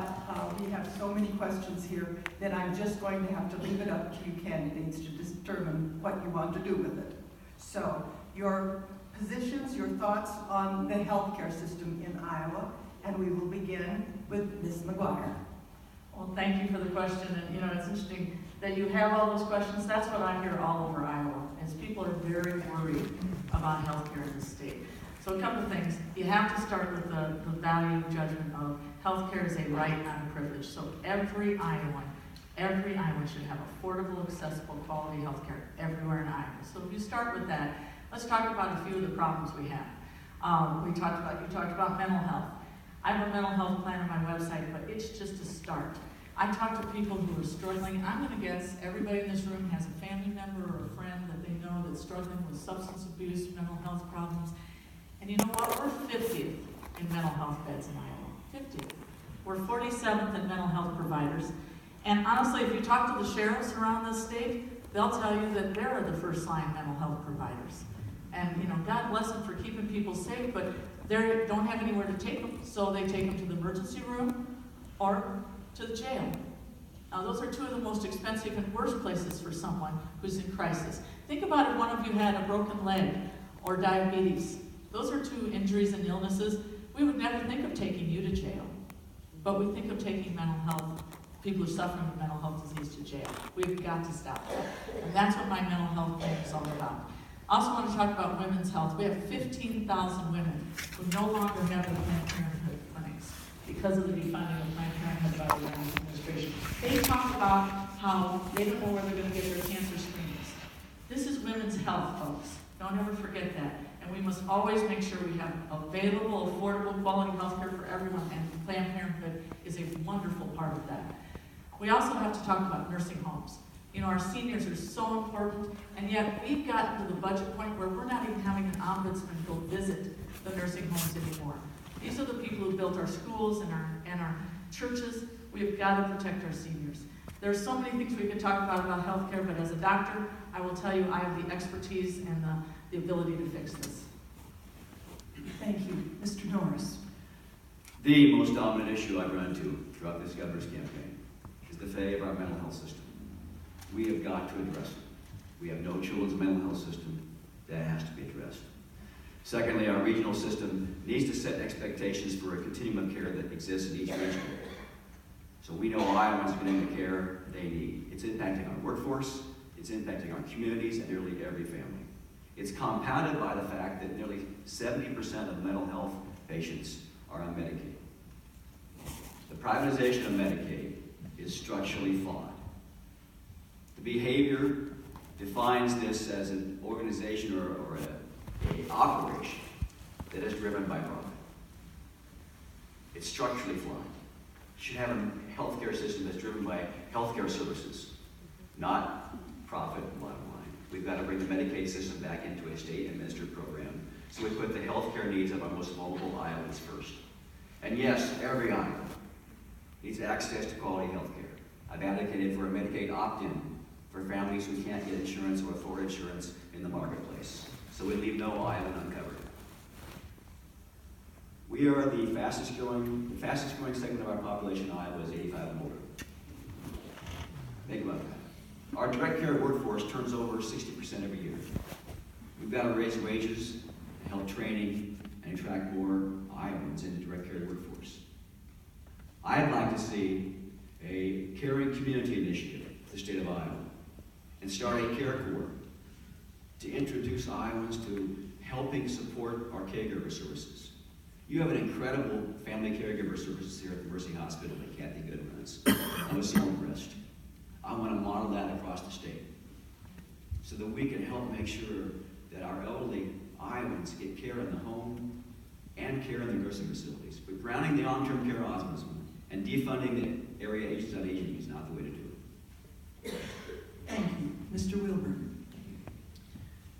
we have so many questions here that I'm just going to have to leave it up to you candidates to determine what you want to do with it. So your positions, your thoughts on the healthcare system in Iowa, and we will begin with Ms. McGuire. Well, thank you for the question, and it's interesting that you have all those questions. That's what I hear all over Iowa, is people are very worried about healthcare in the state. So a couple things. You have to start with the value judgment of healthcare is a right, not a privilege. So every Iowan should have affordable, accessible, quality healthcare everywhere in Iowa. So if you start with that, let's talk about a few of the problems we have. You talked about mental health. I have a mental health plan on my website, but it's just a start. I talk to people who are struggling. I'm going to guess everybody in this room has a family member or a friend that they know that's struggling with substance abuse, mental health problems. And you know what? We're 50th in mental health beds in Iowa. 50th. We're 47th in mental health providers. And honestly, if you talk to the sheriffs around this state, they'll tell you that they're the first line mental health providers. And God bless them for keeping people safe, but they don't have anywhere to take them. So they take them to the emergency room or to the jail. Now, those are two of the most expensive and worst places for someone who's in crisis. Think about if one of you had a broken leg or diabetes. Those are two injuries and illnesses. We would never think of taking you to jail, but we think of taking mental health, people who are suffering with mental health disease to jail. We've got to stop that. And that's what my mental health plan is all about. I also want to talk about women's health. We have 15,000 women who no longer have the Planned Parenthood clinics because of the defunding of Planned Parenthood by the Obama administration. They talk about how they don't know where they're going to get their cancer screenings. This is women's health, folks. Don't ever forget that. And we must always make sure we have available, affordable, quality health care for everyone, and Planned Parenthood is a wonderful part of that. We also have to talk about nursing homes. You know, our seniors are so important, and yet we've gotten to the budget point where we're not even having an ombudsman go visit the nursing homes anymore. These are the people who built our schools and our churches. We've got to protect our seniors. There's so many things we could talk about healthcare, but as a doctor, I will tell you I have the expertise and the ability to fix this. Thank you. Mr. Norris. The most dominant issue I've run into throughout this governor's campaign is the failure of our mental health system. We have got to address it. We have no children's mental health system. That has to be addressed. Secondly, our regional system needs to set expectations for a continuum of care that exists in each region. So we know Iowans are getting the care they need. It's impacting our workforce, it's impacting our communities and nearly every family. It's compounded by the fact that nearly 70% of mental health patients are on Medicaid. The privatization of Medicaid is structurally flawed. The behavior defines this as an organization or an operation that is driven by profit. It's structurally flawed. You should have a healthcare system that's driven by healthcare services, not profit and bottom line. We've got to bring the Medicaid system back into a state-administered program so we put the healthcare needs of our most vulnerable Iowans first. And yes, every Iowan needs access to quality healthcare. I've advocated for a Medicaid opt-in for families who can't get insurance or afford insurance in the marketplace, so we leave no Iowan uncovered. We are the fastest growing segment of our population in Iowa is 85 and older. Think about that. Our direct care workforce turns over 60% every year. We've got to raise wages, help training, and attract more Iowans in the direct care workforce. I'd like to see a caring community initiative for the state of Iowa and start a care corps to introduce Iowans to helping support our caregiver services. You have an incredible family caregiver services here at the Mercy Hospital that Kathy Good runs. I was so impressed. I want to model that across the state so that we can help make sure that our elderly Iowans get care in the home and care in the nursing facilities. But grounding the long-term care ombudsman and defunding the area agencies on aging is not the way to do it. Thank you. Mr. Wilbur.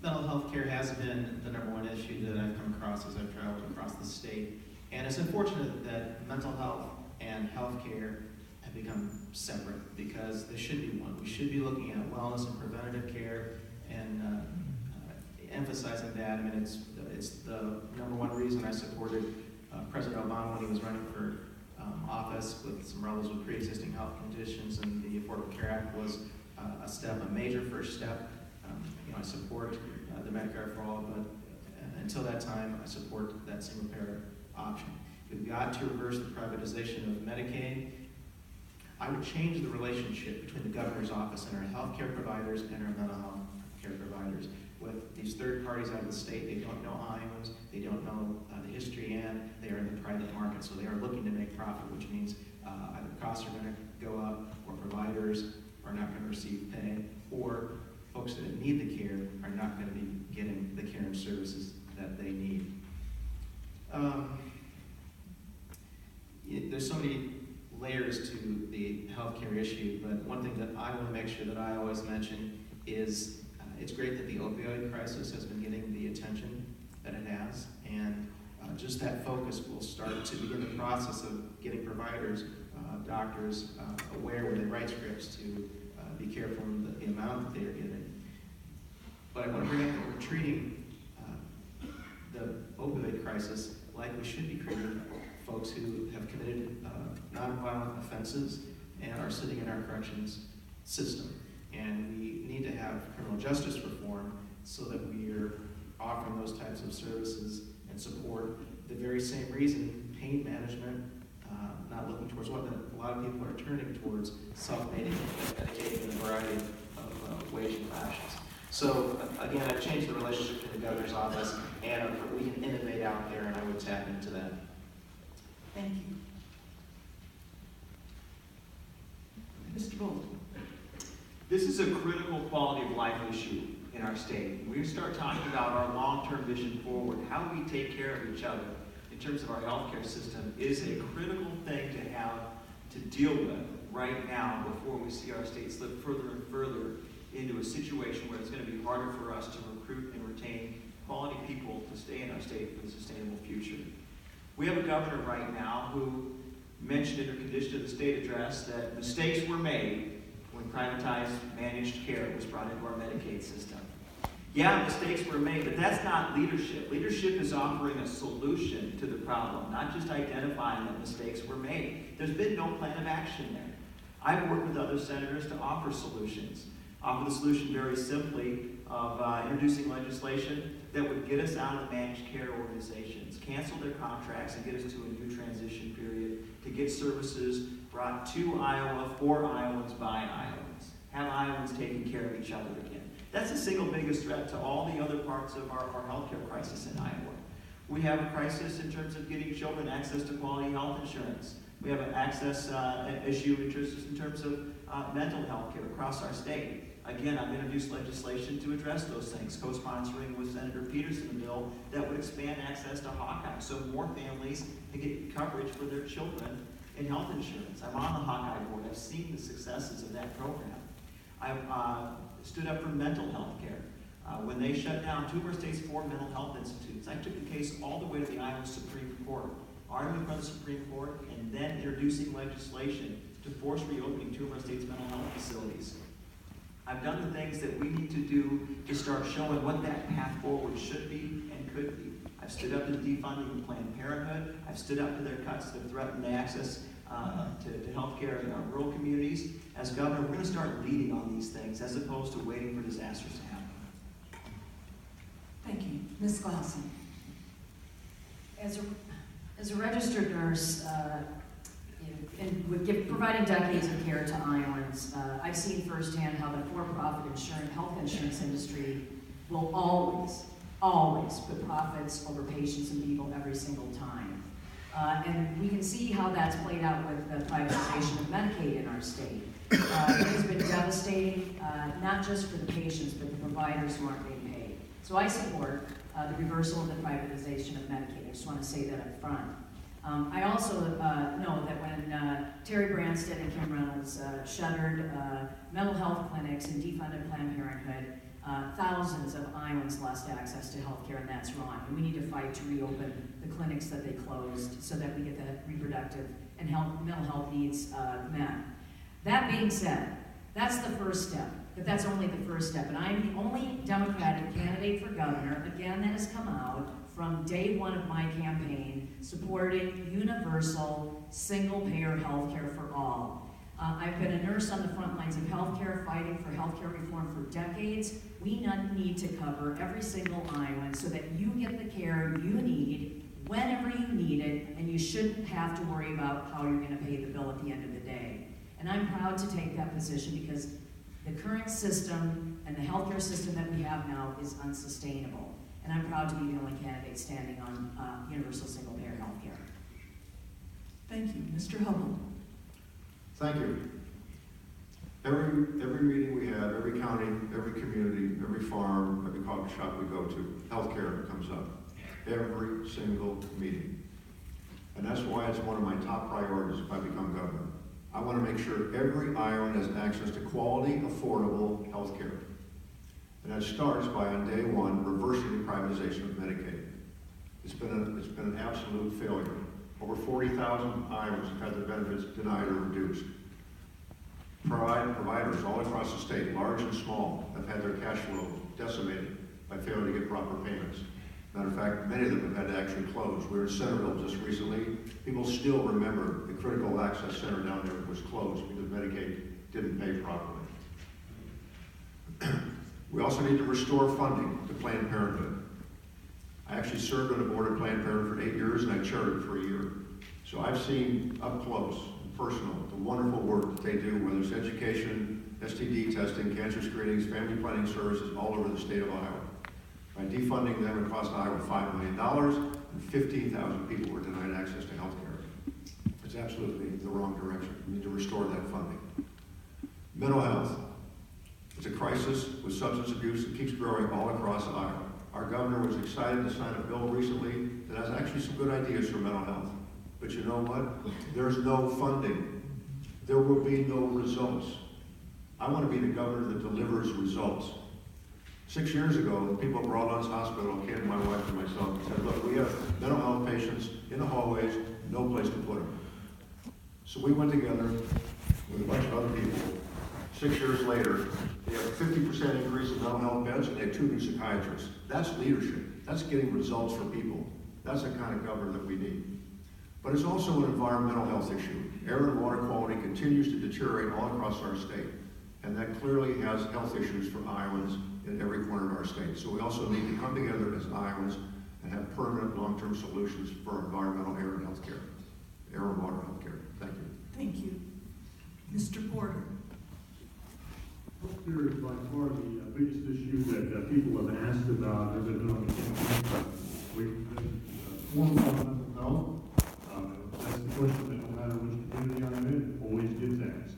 Mental health care has been the #1 issue that I've come across as I've traveled across the state. And it's unfortunate that mental health and health care have become separate because they should be one. We should be looking at wellness and preventative care and emphasizing that. I mean, it's the #1 reason I supported President Obama when he was running for office with some relatives with pre-existing health conditions, and the Affordable Care Act was a major first step. I support the Medicare for All, but until that time, I support that single-payer option. We've got to reverse the privatization of Medicaid. I would change the relationship between the governor's office and our health care providers and our mental health care providers. With these third parties out of the state, they don't know Iowans, they don't know the history, and they are in the private market, so they are looking to make profit, which means either costs are going to go up, or providers are not going to receive pay, or folks that need the care are not going to be getting the care and services that they need. There's so many layers to the healthcare issue, but one thing that I want to make sure that I always mention is it's great that the opioid crisis has been getting the attention that it has, and just that focus will start to begin the process of getting providers, doctors aware when they write scripts to be careful in the amount that they are giving. But I want to bring up that we're treating the opioid crisis like we should be treating folks who have committed nonviolent offenses and are sitting in our corrections system. And we need to have criminal justice reform so that we are offering those types of services and support. The very same reason pain management, not looking towards what a lot of people are turning towards, self-medicating in a variety of ways and fashions. So again, I've changed the relationship to the governor's office, and we can innovate out there, and I would tap into that. Thank you. Mr. Bolton. This is a critical quality of life issue in our state. When we start talking about our long-term vision forward, how we take care of each other in terms of our healthcare system is a critical thing to have to deal with right now before we see our state slip further and further into a situation where it's going to be harder for us to recruit and retain quality people to stay in our state for the sustainable future. We have a governor right now who mentioned in her condition of the state address that mistakes were made when privatized managed care was brought into our Medicaid system. Yeah, mistakes were made, but that's not leadership. Leadership is offering a solution to the problem, not just identifying that mistakes were made. There's been no plan of action there. I've worked with other senators to offer solutions. Offer the solution very simply of introducing legislation that would get us out of managed care organizations, cancel their contracts, and get us to a new transition period to get services brought to Iowa for Iowans by Iowans. Have Iowans taking care of each other again. That's the single biggest threat to all the other parts of our healthcare crisis in Iowa. We have a crisis in terms of getting children access to quality health insurance. We have an access issue in terms of mental health care across our state. Again, I've introduced legislation to address those things, co-sponsoring with Senator Peterson a bill that would expand access to Hawkeye so more families can get coverage for their children in health insurance. I'm on the Hawkeye board. I've seen the successes of that program. I've stood up for mental health care. When they shut down 2 of our state's 4 mental health institutes, I took the case all the way to the Iowa Supreme Court, arguing for the Supreme Court, and then introducing legislation to force reopening 2 of our state's mental health facilities. I've done the things that we need to do to start showing what that path forward should be and could be. I've stood up to defunding of Planned Parenthood. I've stood up to their cuts that threaten the access to health care in our rural communities. As governor, we're going to start leading on these things as opposed to waiting for disasters to happen. Thank you. Ms. Clausen. As a registered nurse, and providing decades of care to Iowans, I've seen firsthand how the for-profit health insurance industry will always put profits over patients and people every single time. And we can see how that's played out with the privatization of Medicaid in our state. It has been devastating, not just for the patients, but the providers who aren't being paid. So I support the reversal of the privatization of Medicaid. I just want to say that up front. I also know that when Terry Branstad and Kim Reynolds shuttered mental health clinics and defunded Planned Parenthood, thousands of Iowans lost access to health care, and that's wrong. And we need to fight to reopen the clinics that they closed so that we get the reproductive and mental health needs met. That being said, that's the first step, but that's only the first step. And I'm the only Democratic candidate for governor, again, that has come out from day one of my campaign supporting universal, single-payer health care for all. I've been a nurse on the front lines of healthcare, fighting for healthcare reform for decades. We need to cover every single Iowan so that you get the care you need whenever you need it, and you shouldn't have to worry about how you're going to pay the bill at the end of the day. And I'm proud to take that position because the current system and the healthcare system that we have now is unsustainable. And I'm proud to be the only candidate standing on universal single-payer health care. Thank you. Mr. Hubble. Thank you. Every meeting we have, every county, every community, every farm, every coffee shop we go to, healthcare comes up. Every single meeting. And that's why it's one of my top priorities if I become governor. I want to make sure every Iowan has access to quality, affordable health care. And that starts by, on day one, reversing the privatization of Medicaid. It's been an absolute failure. Over 40,000 Iowans have had their benefits denied or reduced. Providers all across the state, large and small, have had their cash flow decimated by failing to get proper payments. Matter of fact, many of them have had to actually close. We were in Centerville just recently. People still remember the critical access center down there was closed because Medicaid didn't pay properly. We also need to restore funding to Planned Parenthood. I actually served on the board of Planned Parenthood for 8 years, and I chaired it for a year. So I've seen up close and personal, the wonderful work that they do, whether it's education, STD testing, cancer screenings, family planning services all over the state of Iowa. By defunding them, it cost Iowa $5 million, and 15,000 people were denied access to health care. It's absolutely the wrong direction. We need to restore that funding. Mental health. It's a crisis with substance abuse that keeps growing all across Iowa. Our governor was excited to sign a bill recently that has actually some good ideas for mental health. But you know what? There's no funding. There will be no results. I want to be the governor that delivers results. 6 years ago, the people at Broadlands Hospital came to my wife and myself and said, look, we have mental health patients in the hallways, no place to put them. So we went together with a bunch of other people. 6 years later, they have a 50% increase in mental health beds, and they have 2 new psychiatrists. That's leadership. That's getting results for people. That's the kind of governor that we need. But it's also an environmental health issue. Air and water quality continues to deteriorate all across our state. And that clearly has health issues for Iowans in every corner of our state. So we also need to come together as Iowans and have permanent long-term solutions for environmental air and health care, air and water health care. Thank you. Thank you. Mr. Porter. Healthcare is by far the biggest issue that people have asked about as they've been on the campaign. We've been informed about mental health. That's the question that no matter which community I'm in, always gets asked.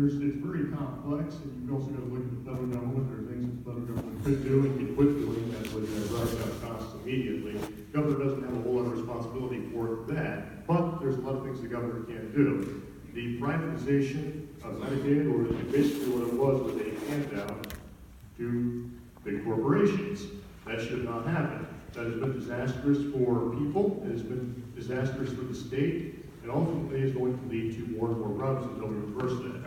It's very complex, and you've also got to look at the federal government. There are things that the federal government could do and could quit doing that would drive down costs immediately. The governor doesn't have a whole lot of responsibility for that, but there's a lot of things the governor can't do. The privatization of Medicaid, or basically what it was a handout to big corporations. That should not happen. That has been disastrous for people, it has been disastrous for the state, and ultimately is going to lead to more and more problems until we reverse that.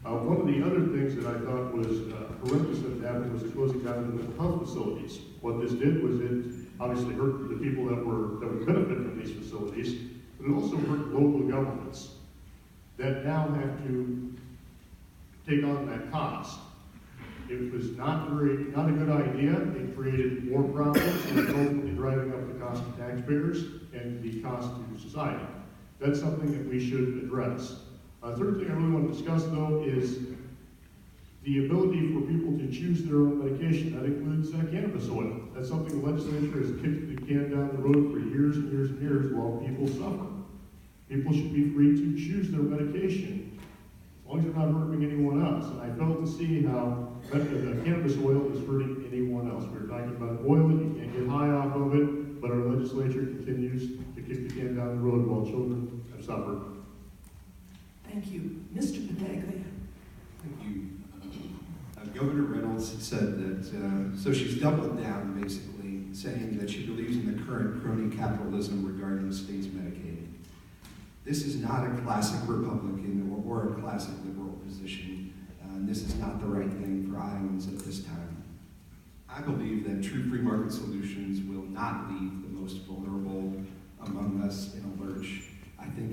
One of the other things that I thought was horrendous that happened was the closing down of the mental health facilities. What this did was it obviously hurt the people that would benefit from these facilities, but it also hurt local governments that now have to take on that cost. It was not a good idea. It created more problems and ultimately driving up the cost to taxpayers and the cost to society. That's something that we should address. Third thing I really want to discuss, though, is the ability for people to choose their own medication. That includes cannabis oil. That's something the legislature has kicked the can down the road for years and years and years while people suffer. People should be free to choose their medication, as long as they're not hurting anyone else. And I failed to see how the cannabis oil is hurting anyone else. We're talking about oil, you can't get high off of it, but our legislature continues to kick the can down the road while children have suffered. Thank you. Mr. Pataglia. Thank you. Governor Reynolds said that, so she's doubled down basically, saying that she believes in the current crony capitalism regarding the state's Medicaid. This is not a classic Republican or a classic liberal position. This is not the right thing for Iowans at this time. I believe that true free market solutions will not leave the most vulnerable among us in a lurch. I think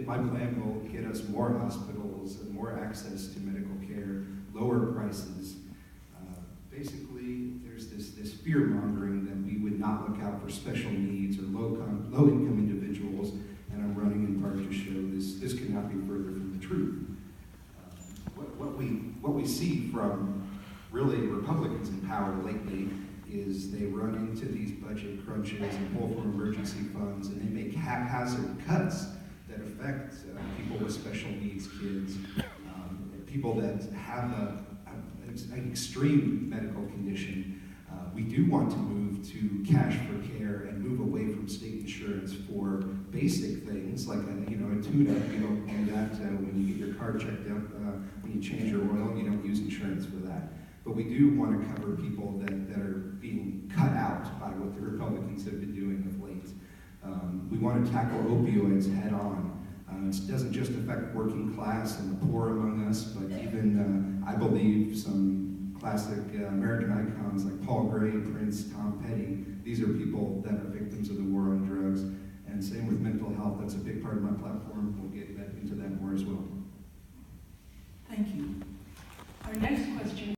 my plan will get us more hospitals and more access to medical care, lower prices. Basically, there's this fear-mongering that we would not look out for special needs or low-income individuals, and I'm running in part to show this could not be further from the truth. What we see from really Republicans in power lately is they run into these budget crunches and pull from emergency funds, and they make haphazard cuts that affect people with special needs, kids, people that have an extreme medical condition. We do want to move to cash for care and move away from state insurance for basic things like a tune-up. You don't do that when you get your car checked out, when you change your oil. You don't use insurance for that. But we do want to cover people that are being cut out by what the Republicans have been doing of late. We want to tackle opioids head on. It doesn't just affect working class and the poor among us, but even, I believe, some classic American icons like Paul Gray, Prince, Tom Petty. These are people that are victims of the war on drugs. And same with mental health. That's a big part of my platform. We'll get